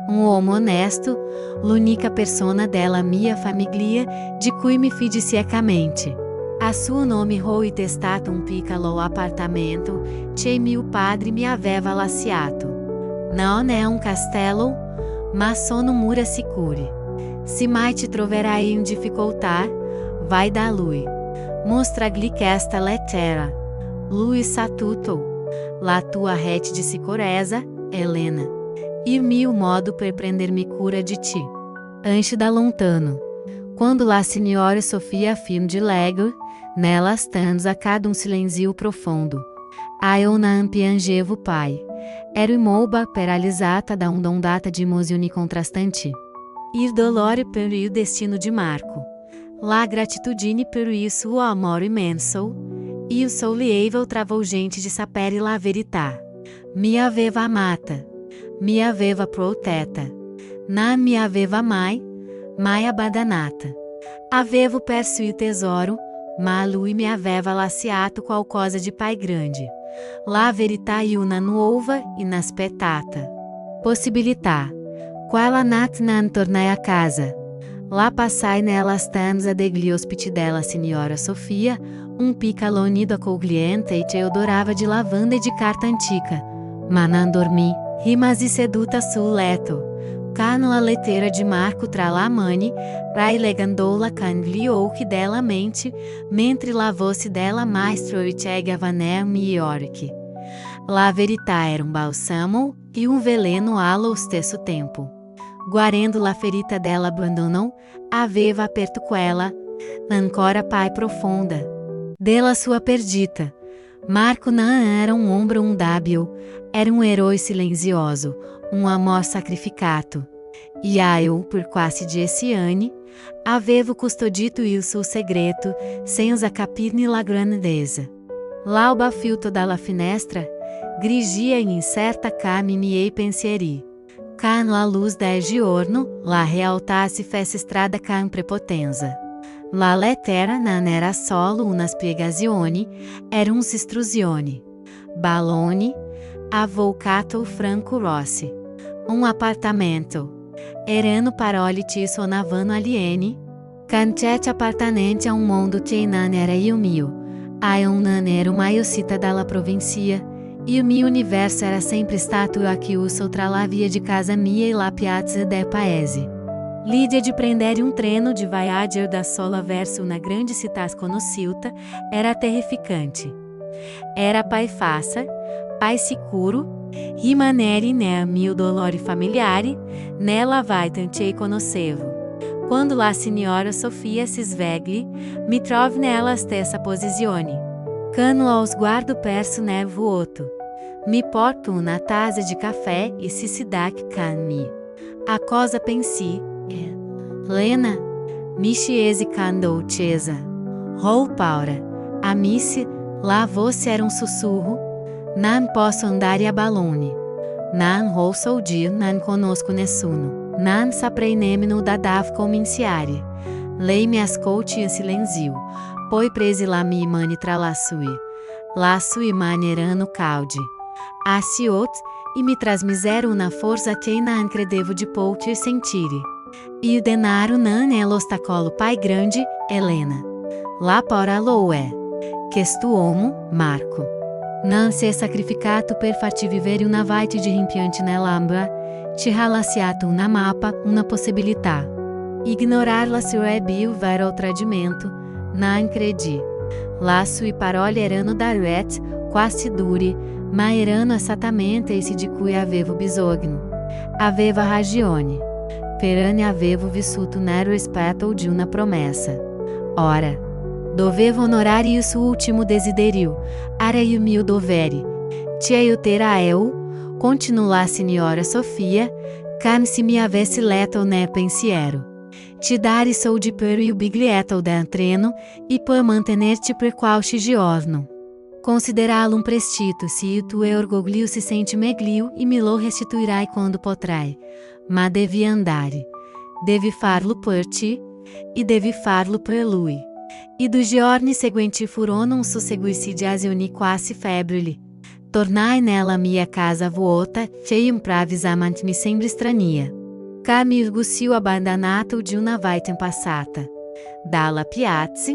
S1: Um uomo honesto, l'unica persona della mia famiglia di cui mi fidi ciecamente. A suo nome ho testato un piccolo appartamento che mio padre mi aveva lasciato. Non è un castello, ma sono mura sicure. Se mai ti troverai in difficoltà, vai da lui. Mostra-lhe questa lettera. Lui sa tutto. La tua rete de sicurezza, Helena. E mio modo per prendermi cura de ti. Anche da lontano. Quando la signora Sofia film de leggo, nella stanza cada silenzio profondo. Eu non piangevo pai. Ero immoba paralisata da ondata de emozioni contrastanti. Il dolore per il destino de Marco. La gratitudine per il suo amor immenso. E o sollievo travolgente de sapere la verità. Mi aveva amata. Mi aveva protetta. Non mi aveva mai abbandonata. Avevo perso il tesoro, ma lui mi aveva lasciato qualcosa de pai grande. La verità è una nuova, inaspettata possibilità. Quella notte non tornai a casa. Lá passai nella stanza degli ospiti della signora Sofia, um piccolo nido accogliente e che odorava de lavanda e de carta antica. Ma non dormi, rimasi seduta sul letto. Cano la lettera de Marco tra la mani, rai legandola con gli occhi della mente, mentre la voce della maestro ricegava nel migliorchi. La verità era un balsamo e un veleno allo stesso tempo. Guarendo la ferita della abbandono, aveva aperto quella, ancora pai profonda. Della sua perdita. Marco não era um ombro undábil, era um herói silencioso, um amor sacrificado. E eu, por quasi 10 anni, avevo custodito il suo segreto, senza capirne la grandezza. L'alba filtro dalla finestra, grigia e incerta cami miei pensieri. Con la luz del giorno, la realtà si fece strada con prepotenza. La lettera non era solo una spiegazione, era un'istruzione. Balone, avvocato Franco Rossi. Um apartamento. Erano parole ci suonavano alieni. Canchete appartenente a un mondo che non era il mio. Eu non ero mai uscita dalla provincia. Il mio universo era sempre stato a chiuso tra la via de casa mia e la piazza del paese. L'idea de prendere um treno de viaggio da sola verso una grande città sconosciuta era terrificante. Era pai faça, pai sicuro, rimanere nel mio dolore familiare, nella vita che conoscevo. Quando la signora Sofia si svegli, mi trovo nella stessa posizione. Cano ao sguardo perso nel vuoto. Mi porto una taza de café e si dà con me. A cosa pensi é: Lena, mi sciesi con dolcezza. Oh paura, amici, la voce era um sussurro. Non posso andare a balone. Non ouço o dia, non conosco nessuno. Non saprei nemmeno da dove cominciare. Lei mi ascolti in silenzio. Poi presi la mia mani tra la sue mani erano calde. Assiot e mi trasmisero una forza che non credevo de poter sentire. Il denaro non è l'ostacolo pai grande, Helena. La paura lo è. Quest'uomo, Marco, non si è sacrificato per farti vivere una vita de rimpianti nell'ombra, ti ha lasciato una mappa, una possibilità. Ignorarla sarebbe il vero tradimento, non credi. Le sue parole erano dirette, quasi dure, ma erano esattamente esse di cui avevo bisogno. Aveva ragione. Per anni avevo vissuto nel rispetto di una promessa. Ora, dovevo onorare il suo ultimo desiderio. Era il mio dovere. Ti aiuterà eu, continuò la signora Sofia, come se mi avesse letto nel pensiero. Ti darei soldi per il biglietto del treno e per mantenerti per qualche giorno. Considerá-lo um prestito se tu é orgoglio se sente meglio e me lo restituirai quando potrai. Ma devi andare. Devi farlo per ti e devi farlo per lui. E dos giorni seguenti furono un susseguirsi quasi febbrili. Tornai nella mia casa vuota, che improvvisamente mi sembra strania. Cá mi sgussiu abbandonato di una vita passata. Dalla piazza,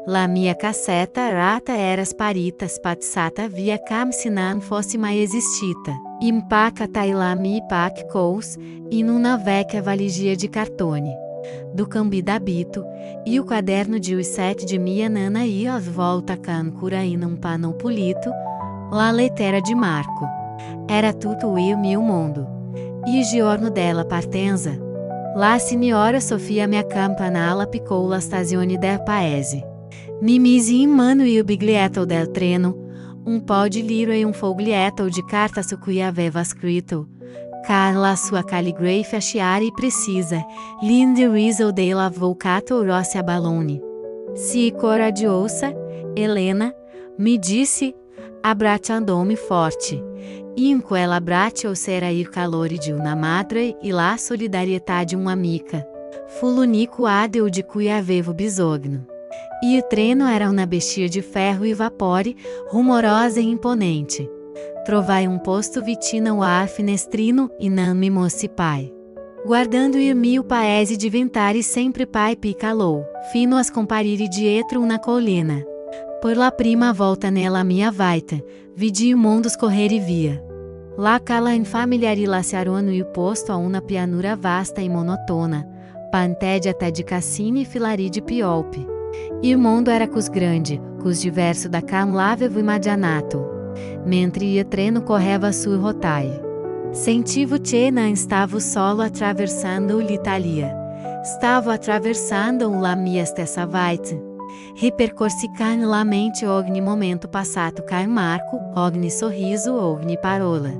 S1: la mia cassetta rata era sparita spazzata via come se non fosse mai esistita. Impaccatai la mia cous in una vecchia valigia de cartone. Do cambi d'abito, e o caderno de os 7 de minha nana ia volta com cura in um pano pulito, la lettera de Marco. Era tutto il mio mondo. E il giorno della partenza. La signora Sofia mi accompagnava piccò la stazione del paese. Mi misi in mano il biglietto del treno, un po' di liro e un foglietto de carta su cui aveva scritto, con la sua caligrafia chiara e precisa, l'indirizzo dell'avvocato Rossi a Balone. Sii coraggiosa, Helena, mi disse, abbracciandomi forte. In quell'abbraccio c'era il calore di una madre e la solidarietà di un'amica. Fu l'unico addio di cui avevo bisogno. E o treno era uma bestia de ferro e vapore, rumorosa e imponente. Trovai um posto vicino ao finestrino e não me mossi pai. Guardando il mio paese diventare sempre pai piccolo, fino a scomparire dietro una collina. Per la prima volta nella mia vita, vidi il mondo scorrere via. La cala infamiliarizarono il posto a una pianura vasta e monotona, pantediata de cassini e filari de piolpe. Il mondo era cos grande, cos diverso da cam l'avevo immaginato. Mentre il treno correva sul rotaie. Sentivo che non stavo solo attraversando l'Italia. Stavo attraversando la mia stessa vita. Ripercorsi con la mente ogni momento passato con Marco, ogni sorriso, ogni parola.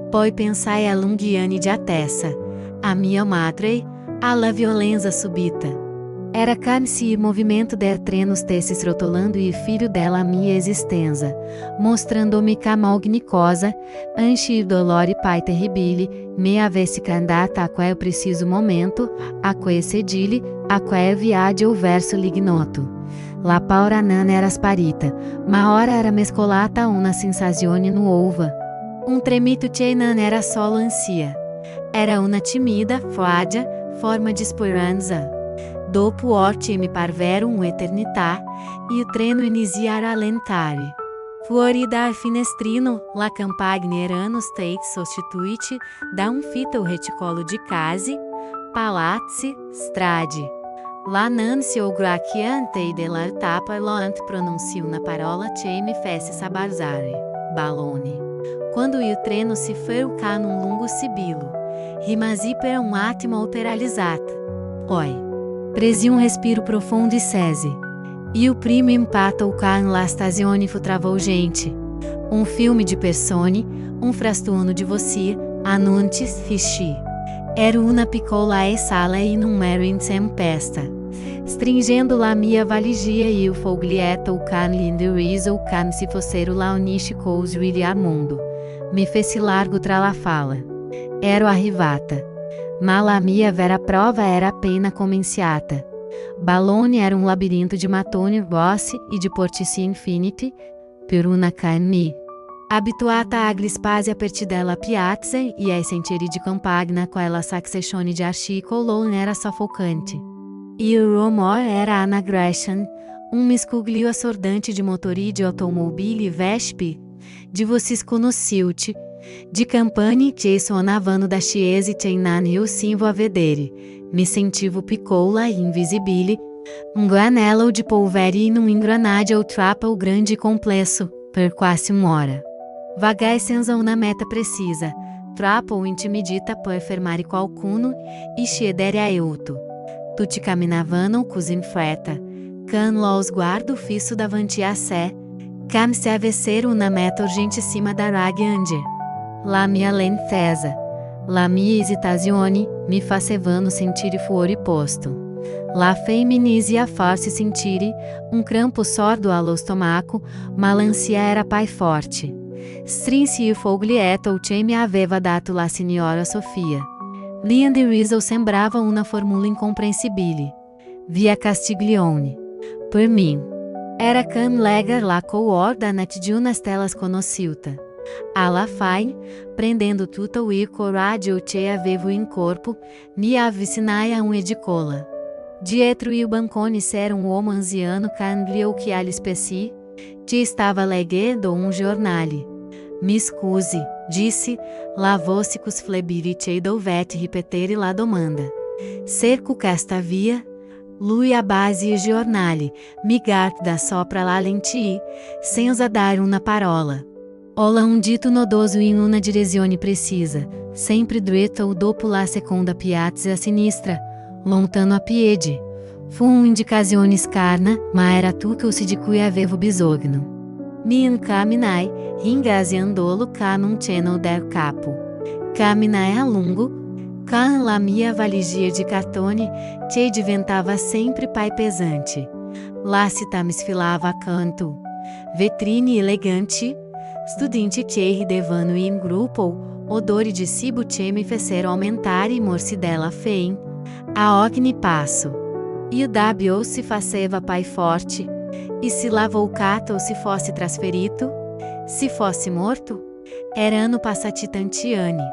S1: Poi pensai a lunghi anni di attesa, a mia madre, alla violenza subita. Era como-se o movimento de treno stesse rotolando e filho dela minha existência, mostrando-me como alguma coisa, anche o dolore pai terribile, me avesse candata a quel preciso momento, a quel sedile, a quel viaggio o verso l'ignoto. La paura non era sparita, ma ora era mescolata a una sensazione nuova. Un tremito che non era solo ansia. Era una timida, fragile, forma de speranza. Dopo orti mi parvero un'eternità, e o treno iniziara a lentare. Fuori dal finestrino, la campagna erano state sostituite da un fitto reticolo di case, palazzi, strade. La non si ograchiante della etapa loant pronunciou una parola che mi fece sabarzare. Balone. Quando o treno se ferca num lungo sibilo, rimasi per un attimo alteralizata. Oi. Presi respiro profundo e cese. E o primo impatto con la stazione fu travou gente. Filme de persone, frastuono de você, anuntis fischi. Era una piccola e sala in un mero in tempesta. Stringendo la mia valigia e o foglietto con l'indiriso come se fossero la unici cose al mondo. Mi feci largo tra la fala. Ero arrivata. Ma la mia vera prova era appena cominciata. Balone era labirinto de mattoni grossi e de portici infiniti, per una canne. Abituata agli spazi aperti della piazza e ai sentieri di campagna quella successione di articoli era soffocante. E o rumor era anagression, miscuglio assordante de motori de automobili vespi, de vocês conosciuti, de campane che suonavano da chiese teinani o simvo a vedere, mi sentivo piccola e invisibile, granello de polvere in un engranagem trappa o grande complexo, per quasi hora. Vagai senza una meta precisa, troppo intimidita per fermare qualcuno e scendere aiuto. Tutti camminavano così in fretta, con lo sguardo fisso davanti a sé, come se avessero una meta urgentissima da raggiungere. La mia lentezza, la mia esitazione, mi facevano sentire fuori posto. La femminizia farsi sentire, crampo sordo allo stomaco, ma l'ansia era pai forte. Strinsi il foglietto che mi aveva dato la signora Sofia. L'indiriso sembrava una formula incomprensibile. Via Castiglione. Per mim. Era come legar la coordinate de unas telas conosciuta. Alla fine, prendendo tutto il coraggio che avevo in corpo, mi avvicinai a edicola. Dietro il bancone c'era uomo anziano con gli occhiali spessi, che stava leggendo giornale. Mi scusi, disse, la voce flebile che dovette ripetere la domanda. Cerco questa via? Lui abbasi il giornale, mi guarda sopra la lenti, senza dare una parola. Ola dito nodoso in una direzione precisa, sempre dritto ou dopo la seconda piazza a sinistra, lontano a piedi. Fu un'indicazione scarna, ma era tutto di cui avevo bisogno. Mi incamminai, ringraziandolo con un cenno del capo. Camminai a lungo, com la mia valigia de cartone, che diventava sempre pai pesante. Lácita me sfilava a canto. Vetrine elegante, studenti che ridevano in gruppo, odori de cibo che mi fecero aumentare morsidela fein. A ogni passo. E o W se faceva pai forte. E se lavou cato se fosse trasferito? Se fosse morto? Era ano passati tanti anni.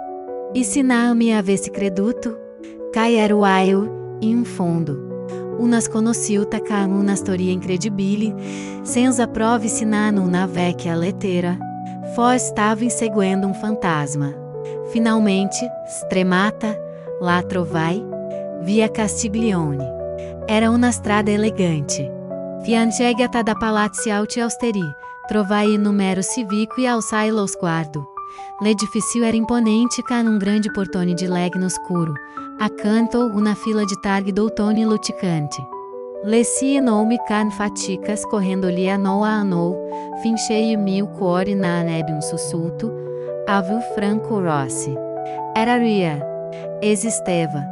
S1: E se não me avesse creduto? Cai era o aio, in fondo. Unas conosciuta com una storia incredibile, senza prove sinano una vecchia lettera. Fora stava inseguendo fantasma. Finalmente, stremata, la trovai, via Castiglione. Era una strada elegante. Fianchegata da palazzi alti austeri, trovai il numero civico e alçai lo sguardo. L'edifício era imponente com grande portone de legno scuro, accanto una fila de targhe d'outono luticante. Lessi nome com faticas correndo-lhe ano a ano, finchei mil cuore na neve sussulto, avil franco rossi. Era ria, esisteva.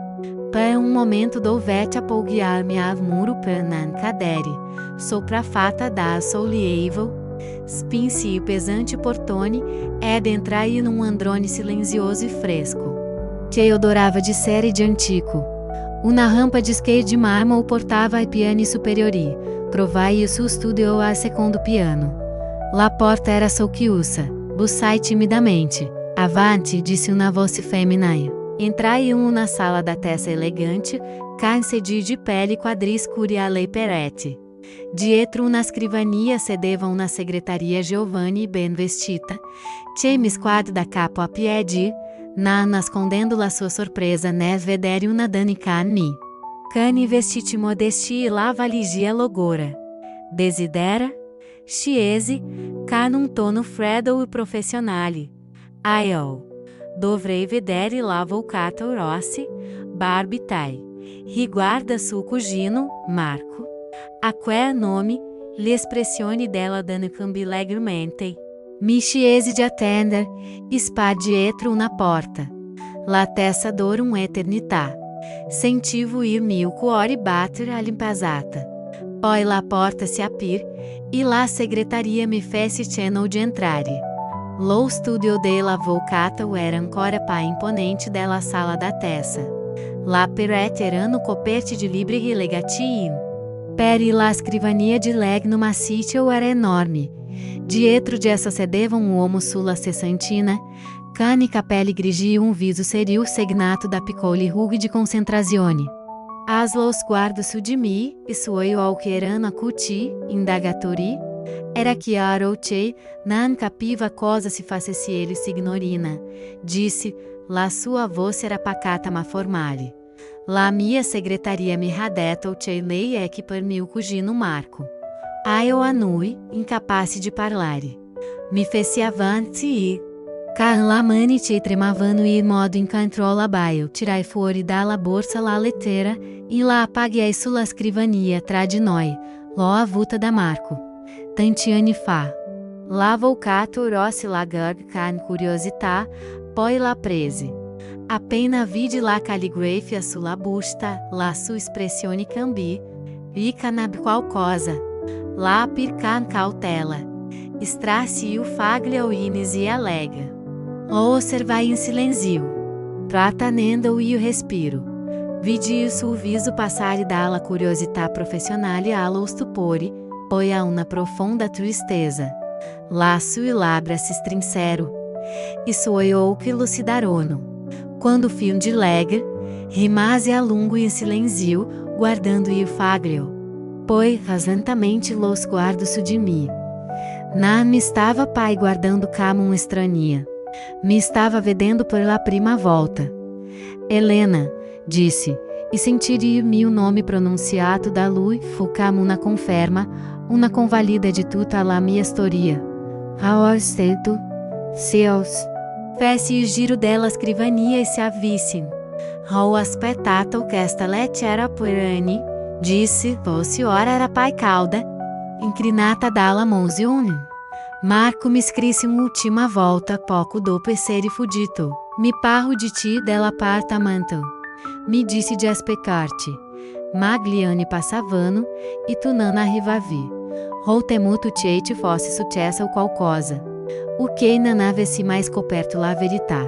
S1: Per um momento dovete appoggiarmi al muro per non cadere, sopraffata da sollievo, spinsi il pesante portone ed entrai in un androne silenzioso e fresco, que eu odorava de série de antico. Una rampa de skate de mármore portava ai piani superiori, provai il suo studio al secondo piano. La porta era socchiusa, bussai timidamente. Avanti, disse una voce feminina. Entrai in una sala da testa elegante, com sedie de pele quadri scuri a lei peretti. Dietro una scrivania sedeva una segretaria Giovanni ben vestita, che mi squadra da capo a piedi, nascondendo la sua sorpresa nel vedere una donna cani vestiti modesti e la valigia logora. Desidera? Sciesi, con un tono freddo e professionale. Io dovrei vedere l'avvocato Rossi, barbitai. Riguarda suo cugino, Marco. A quel nome, l'espressione della donna cambiò leggermente. Mi sciesi di attender, spa dietro una porta. La testa dura un'eternità. Sentivo il mio cuore batter all'impasata. Poi la porta si aprì e la segretaria mi fece cenno di entrare. Lo studio dell'avvocato era ancora più imponente della sala da testa. La parete erano coperte di libri relegati per la scrivania di legno maciço era enorme. Dietro de essa sedeva um uomo sulla sessantina, con i capelli grigi e un viso serio segnato da piccoli rughi di concentrazione. As lo sguardo su di me, e suoi occhi erano acuti, indagatori. Era chiaro che non capiva cosa si facesse ele signorina. Disse, la sua voce era pacata ma formale. La mia segretaria mi ha detto che lei è che per mio cugino Marco. Io annui, incapaz de parlare. Mi feci avanti e, con la mani che tremavano in modo incontrollabile, tirai fuori dalla borsa la lettera e la appagai sulla scrivania tra di noi, l'ho avuta da Marco. Tanti anni fa. L'avvocato Rossi la guardò con curiosità, poi la prese. Appena vidi la calligrafia sulla busta, la sua espressione cambiò, e canab qualcosa. Lá com cautela. Extrasse o faglio e alega. O observai em silêncio. Tratanendo o respiro. Vidi o viso passar dalla curiosità professionale allo stupore, poi a una profonda tristeza. Lá sue labbra se strinseram. E suoi occhi lucidarono. Quando fim de lega, rimase a lungo em silêncio, guardando o faglio. Poi, rasantamente los guardo su de mim. Não me estava pai guardando como um estranha. Me estava vedendo pela prima volta. Helena, disse, e sentiria meu nome pronunciado da lui, fu como una conferma, una convalida de tutta la mia storia. How stato? Seus. Fece o giro della scrivania e se avvisse. Ho aspettato che esta lettera per anni, disse, voce ora era pai calda, incrinata dalla mozione. Marco mi scrisse un'ultima volta poco dopo essere fuggito. Mi parlo di ti dell'appartamento. Mi disse di aspettarti. Ma gli anni passavano e tu non arrivavi. Ho temuto che ti fosse successo qualcosa. O que non avessi mai scoperto la verità.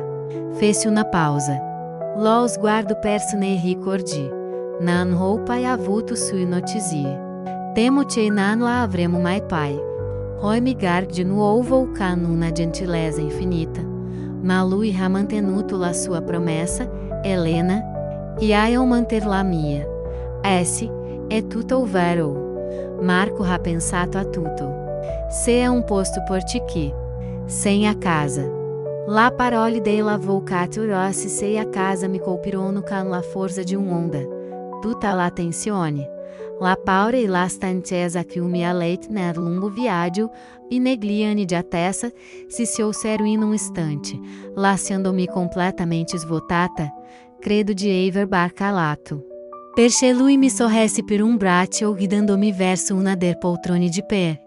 S1: Fece una pausa. Lo sguardo perso nei ricordi. Non ho pai avuto sue notizie. Temo che non la avremo mai pai. Ho mi guardo de nuovo con una gentilezza infinita. Ma lui ha mantenuto la sua promessa, Helena, e io manter la mia. Esse è tutto vero. Marco ha pensato a tutto. Se è un posto por ti sem a casa. La parole dell'avvocato Rossi sei a casa mi colpirono con la forza di un'onda. Tutta l'attenzione. La paura e la stanchezza che mi aleit nel lungo viaggio e negli anni di attesa si osservano in un istante, lasciando-me completamente svuotata, credo di aver barcalato. Perché lui mi sorresse per un braccio guidando-me verso una der poltrone di pé.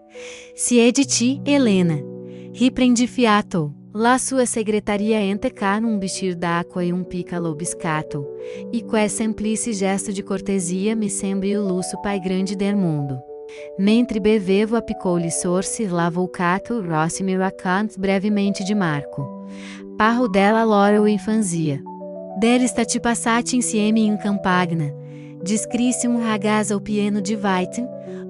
S1: Se è di ti, Helena. Riprendi fiato. La sua secretaria entecar um bichir d'acqua e um piccolo biscatto, e que semplice gesto de cortesia me sembri o lusso pai grande del mundo. Mentre bevevo a piccoli sorsi lavoucato rossi mi racconta brevemente de Marco. Parro della loro infanzia. Der stati passati insieme in campagna. Descrisse um ragazzo pieno di vite,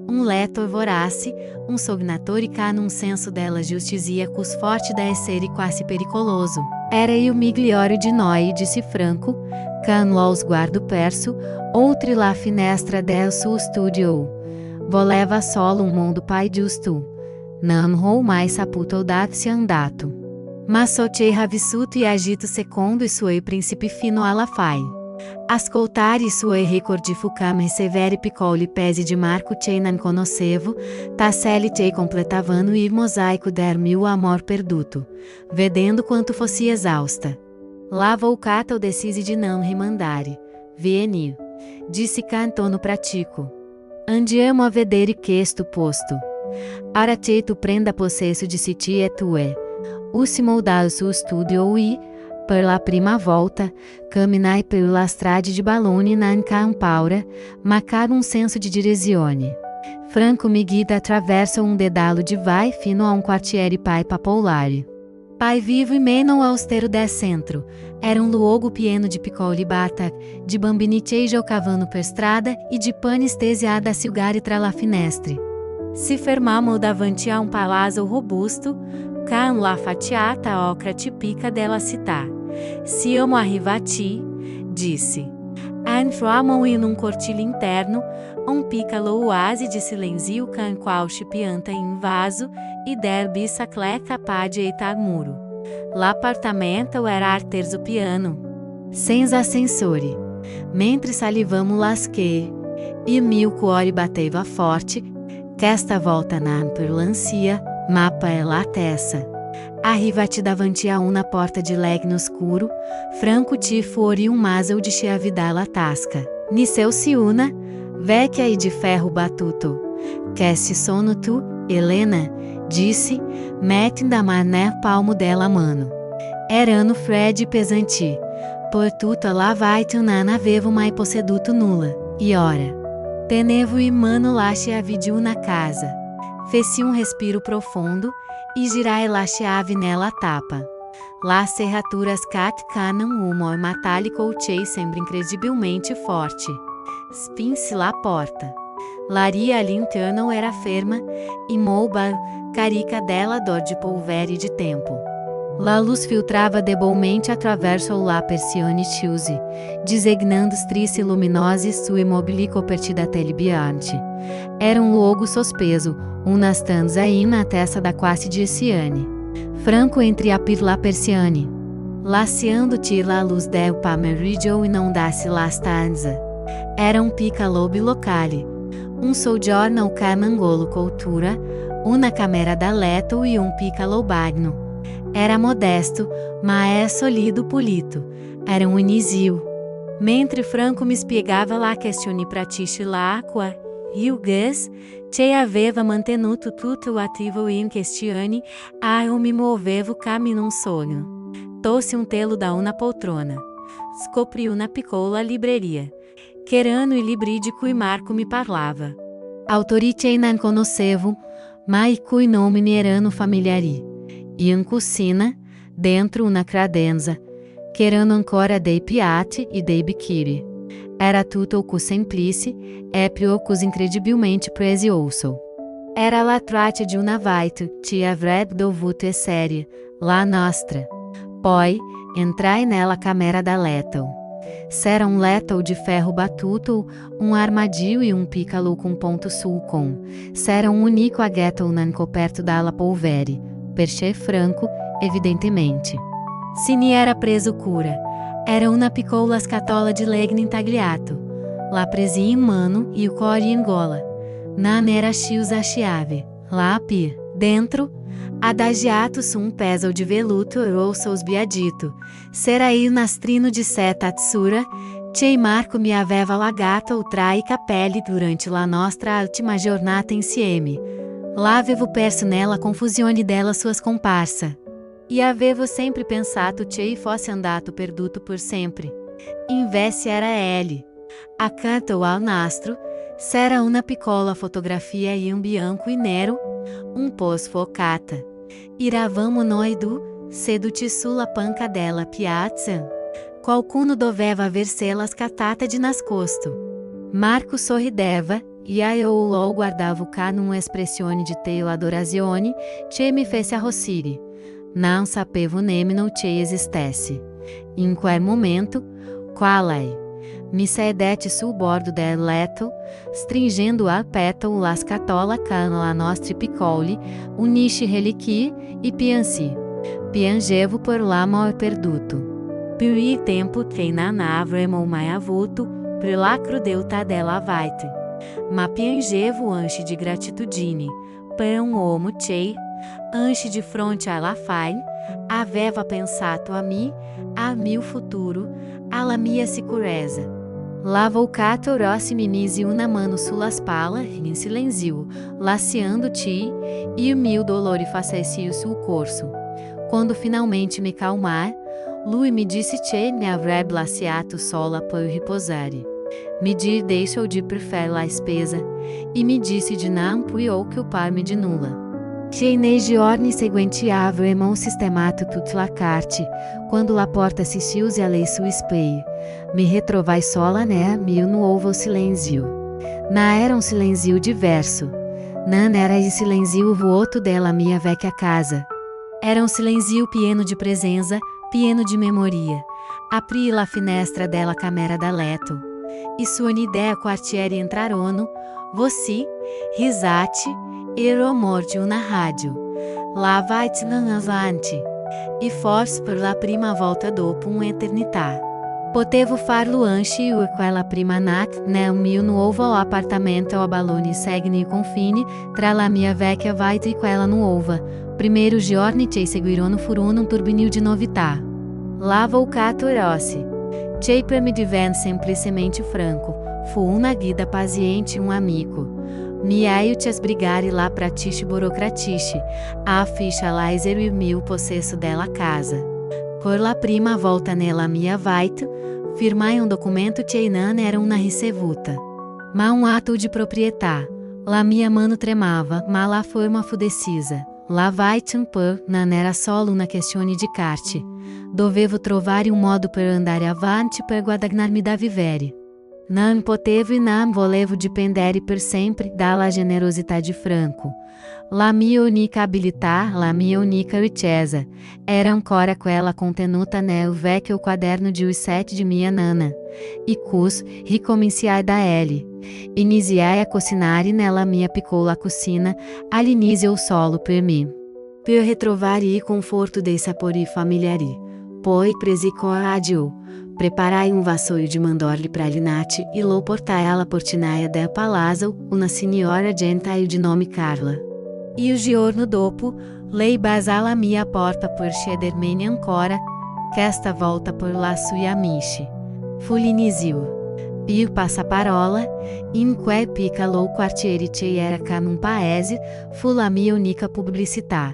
S1: um lettor vorace, um sognatore che num senso della giustizia cus forte da essere quasi pericoloso. Era il migliore di noi, disse Franco, can lo sguardo perso, outri la finestra del suo studio. Voleva solo un mondo pai giusto. Non ho mai saputo darsi andato. Ma sotei vissuto e agito secondo i suoi principi fino alla fine. Ascoltare i suoi ricordi fucam severi piccoli pesi de Marco che non conoscevo, tasselli che completavano il mosaico del mio amor perduto, vedendo quanto fossi exausta. Lavoucato decisi de não rimandare. Vieni, disse cantono pratico. Andiamo a vedere questo posto. Ora che tu prenda possesso di siti e tue. Uscimo dal suo studio e, per la prima volta, camminai per la strada de balone na campaura, macar um senso de direzione. Franco mi guida attraverso um dedalo de vai fino a um quartiere pai popolare. Pai vivo e meno austero del centro. Era um luogo pieno de piccoli bata, de bambini che giocavano per strada e de pane stesiada a silgare tra la finestre. Si fermamo davanti a um palazzo robusto, con la facciata ocra tipica della città. Siamo arrivati, disse. Entramo in un cortile interno, um piccolo oasi de silenzio com qual pianta in vaso e der bicicletta pade eitar muro. L'appartamento era arterzo piano, senza ascensore. Mentre salivamo las que, e mil cuore bateva forte, que esta volta não per l'ansia, mappa e la testa. Arrivati davanti a una porta de legno scuro, Franco ti fuori un muzzle de chiavidar la tasca. Niceu ciuna, vecchia e de ferro batuto. Que se sono tu, Helena, disse, mettendo a mano nel palmo della mano. Erano freddi pesanti. Por tutta la vite non avevo mai posseduto nulla. E ora. Tenevo e mano lascia a vidiu na casa. Feci um respiro profundo, e girai la chave nella tapa. Las serraturas cat-canam humor metálico che sembra incredibilmente forte. Spinse la porta. L'aria all'interno era ferma, immobile, carica della dor de polvere de tempo. La luz filtrava debolmente attraverso la persiane chiuse, designando strisce luminose su immobili coperti da telebiante. Era um luogo sospeso, una stanza na testa da quasi de Siane. Franco entreapir la persiane. Laceando-te la luz del pomeriggio e não dasse la stanza. Era um piccolo bilocale. Um soggiorno camangolo cultura, una camera da letto e um piccolo bagno. Era modesto, mas solido pulito. Era um inisio. Mentre Franco mi spiegava la questione pratici l'acqua, e o gas, che aveva mantenuto tutto ativo in questione, eu me movevo come in un sogno. Tosse um telo da una poltrona. Scopri una piccola libreria. Cherano e libri di cui Marco mi parlava. Autori che non conoscevo, ma i cui nome mi erano familiari. In cucina, dentro una credenza, cherano ancora dei piatti e dei bicchieri. Era tutto o semplice, eprio cos incredibilmente prezioso. Era la traccia de una vite, che avrebbe dovuto essere, la nostra. Poi, entrai nella camera da letto. C'era um letto de ferro batuto, um armadilho e um piccolo com ponto sulcon. C'era um unico aghetto non coperto dalla polvere. Perché Franco, evidentemente. Sini era preso cura. Era una piccola scatola de legno intagliato. La presi in mano e o cori in gola. Non era chiusa a chiave. La apri. Dentro, adagiato su um peso de veluto rosso sbiadito. C'era il nastrino de seta atsura, che Marco mi aveva lagato tra i capelli durante la nostra ultima giornata insieme. Lá avevo perso nella confusione della suas comparsa. E avevo sempre pensato che fosse andato perduto por sempre. Invece era ele. Accanto ao nastro, c'era una piccola fotografia e bianco e nero, po' sfocata. Iravamo noi seduti sulla panca della piazza. Qualcuno doveva aversela scattata de nascosto. Marco sorrideva, e eu lo guardavo cá numa espressione de teo adorazione, che mi fece arrossire. Não sapevo nemmeno che esistesse. In quel momento, quale? Mi sedette sul bordo del letto, stringendo al petto la scatola con la nostri piccoli, unici reliquie, e piansi. Piangevo por l'amor perduto. Per il tempo che non avremo mai avuto, per la crudeltà della vita. Ma piangevo anche de gratitudine, per un uomo che, anche de fronte alla fine, aveva pensato a mim, al mio futuro, alla mia sicurezza. L'avvocato Rossi mi mise una mano sulla spalla in silenzio, lasciando-te, e o mio dolore facesse sul corso. Quando finalmente me calmar, lui me disse che mi avrebbe lasciato sola per riposare. Mi deixou de preferir la spesa, e me disse de não preocupar-me de nulla. Che nei giorni seguenti avremo sistemato tutta la carte, quando la porta si chiuse alle sue spie. Mi ritrovai sola mio nuovo silenzio. Não era silenzio diverso. Não era il silenzio vuoto della mia vecchia casa. Era silenzio pieno de presença, pieno de memoria. Apri la finestra della camera da letto. E sua idea quartiere entrarono, você, risate, e rumor de una rádio. Lá vai avanti. E forse per la prima volta dopo un'eternità. Potevo farlo anche quella prima nat nel mio nuovo appartamento a baloni segni i confini tra la mia vecchia vita e quella nuova. Primeiro giorni che seguirono furono un turbinio di novità. L'avvocato Rossi. Che per me divenne semplicemente franco. Fu una guida paziente e amico. Mi aiuti a sbrigare la pratici burocratici, a ficha laser e mio possesso della casa. Por la prima volta nella mia vita, firmai documento che non era una ricevuta, ma ato de proprietà. La mia mano tremava, ma la forma fu decisa. La vita non era solo una questione di carte. Dovevo trovare modo per andare avanti per guadagnarmi da vivere. Não potevo e não volevo dipendere per sempre dalla generosità di Franco. La mia unica abilità, la mia unica ricchezza, era ancora quella contenuta nel vecchio quaderno di sete di mia nana. E ricominciai da ele. Iniziai a cucinare nella mia piccola cucina, all'inizio solo per me. Per ritrovare il conforto dei sapori familiari. Poi presi coraggio. Preparai vassoio de mandorle para Linate e lo portai alla portinaia del palazzo, una signora gentile de nome Carla. E o giorno dopo, lei basa alla mia porta per chiedermene ancora, questa volta por la sua amici. Fu l'inizio. Il passaparola, in quel piccolo quartiere che era come un paese, fu la mia unica pubblicità.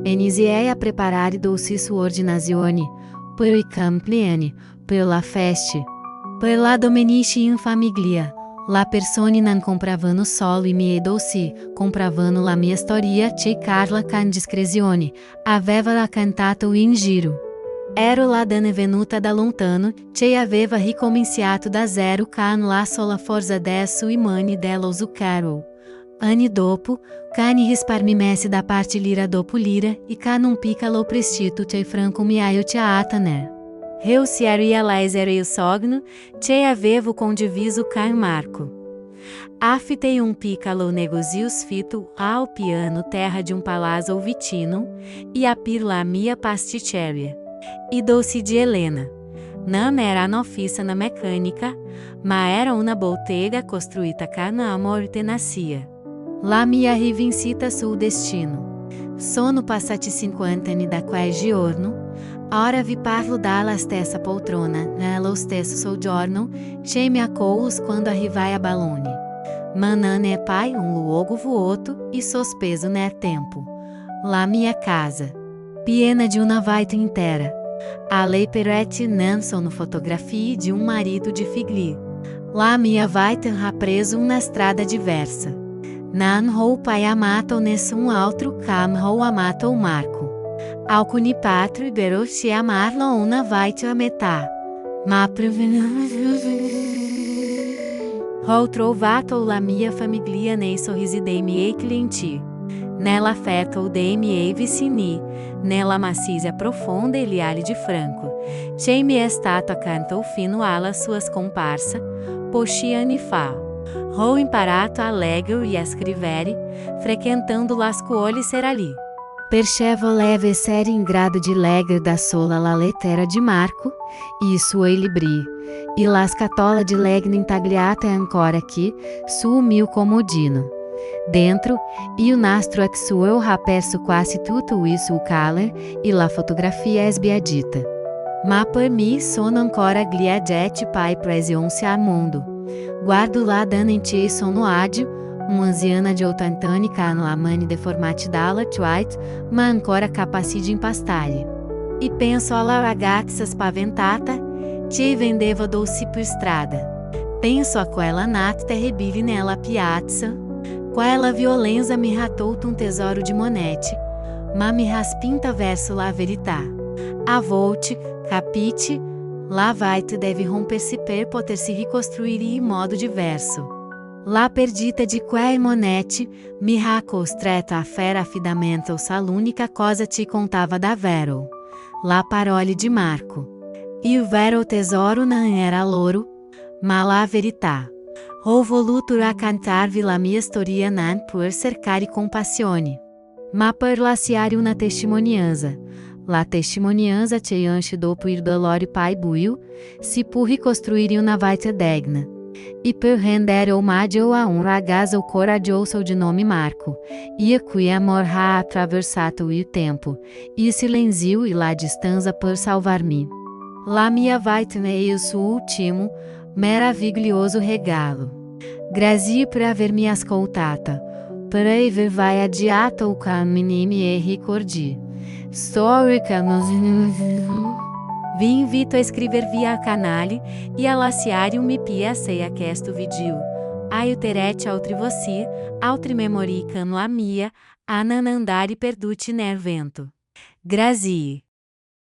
S1: Iniziai a preparare dolci ordinazioni, per i compleanni, per la feste, per la domenica in famiglia. La persone non compravano solo i miei dolci, compravano la mia storia che Carla con discrezione aveva raccontato in giro. Ero la donna venuta da lontano, che aveva ricominciato da zero con la sola forza del sui mani dello zucchero. Anni dopo, con risparmimesse da parte lira dopo lira e con un piccolo prestito che Franco mi aiutava né. Reusiaria laser e o sogno, che avevo condiviso com Marco. Afitei piccolo negozio sfito ao piano terra de palazzo vitino, e apir la mia pasticceria. E doce de Helena. Não era un'officina mecânica, ma era una bottega costruita con amor e tenacia. La mia rivincita sul destino. Sono passati 50 anni da quel giorno. Ora vi parlo dalla stessa poltrona, nello stesso soggiorno, che mi accolus quando arrivai a Balone. Ma non è pai luogo vuoto e sospeso nel tempo. La mia casa. piena de una vita inteira. A lei perete não sono fotografia de um marido de figli. La mia vita ha preso una strada diversa. Nan ho pai amato nessun altro cam ho amato o Marco. Alcuni patri beroci amarlo una vita a metà. Ma ho trovato la mia famiglia nei sorrisi dei miei clienti. Nell'affetto dei miei vicini, nella macizia profonda e leale di Franco. C'è mi è stato accanto fino alla sua scomparsa, pochi anni fa. Ho imparato a leggere e a scrivere, frequentando la scuola serali. Percevo leve essere in grado di leggere da sola la lettera di Marco e i suoi libri, e la scatola di legno intagliata è ancora aqui, sul mio comodino. Dentro, io nastro che suo ha perso quasi tutto isso o color e la fotografia è sbiadita. Ma per me sono ancora gli aggetti pai presionse al mondo. Guardo lá dando em ti sono ádio, anziana de 80 anni cano a mani deformati dalla twite, ma ancora capaci di impastare. E penso alla ragazza spaventata, che vendeva doce per strada. Penso a quella nat terribile nella piazza, quella violenza mi ha tolto un tesoro di monete, ma mi raspinta verso la verità. A volte, capite, la vita deve romper-se per poter-se ricostruire in modo diverso. La perdita di quei monete mi ha costretto a fare affidamento l'unica cosa ti contava davvero, la parole di Marco. Il vero tesoro non era l'oro, ma la verità. Ho voluto raccontarvi la mia storia non per cercare compassione, ma per lasciare una testimonianza. La testimonianza che enche dopo il dolore pai buio, si può ricostruire una vita degna. E per rendere omaggio a un ragazzo coraggioso di nome Marco, e a cui amor ha attraversato il tempo, il silenzio e la distanza per salvar-me. La mia vita è il suo ultimo, meraviglioso regalo. Grazie per avermi ascoltata, per aver vai adiato o cammino e ricordi. Vi invito a iscrever-vi al canale e a lasciare un mi piace a questo video. Aiuterete altri você, altri memoricano a mia, a non andare perduti nel vento. Grazie.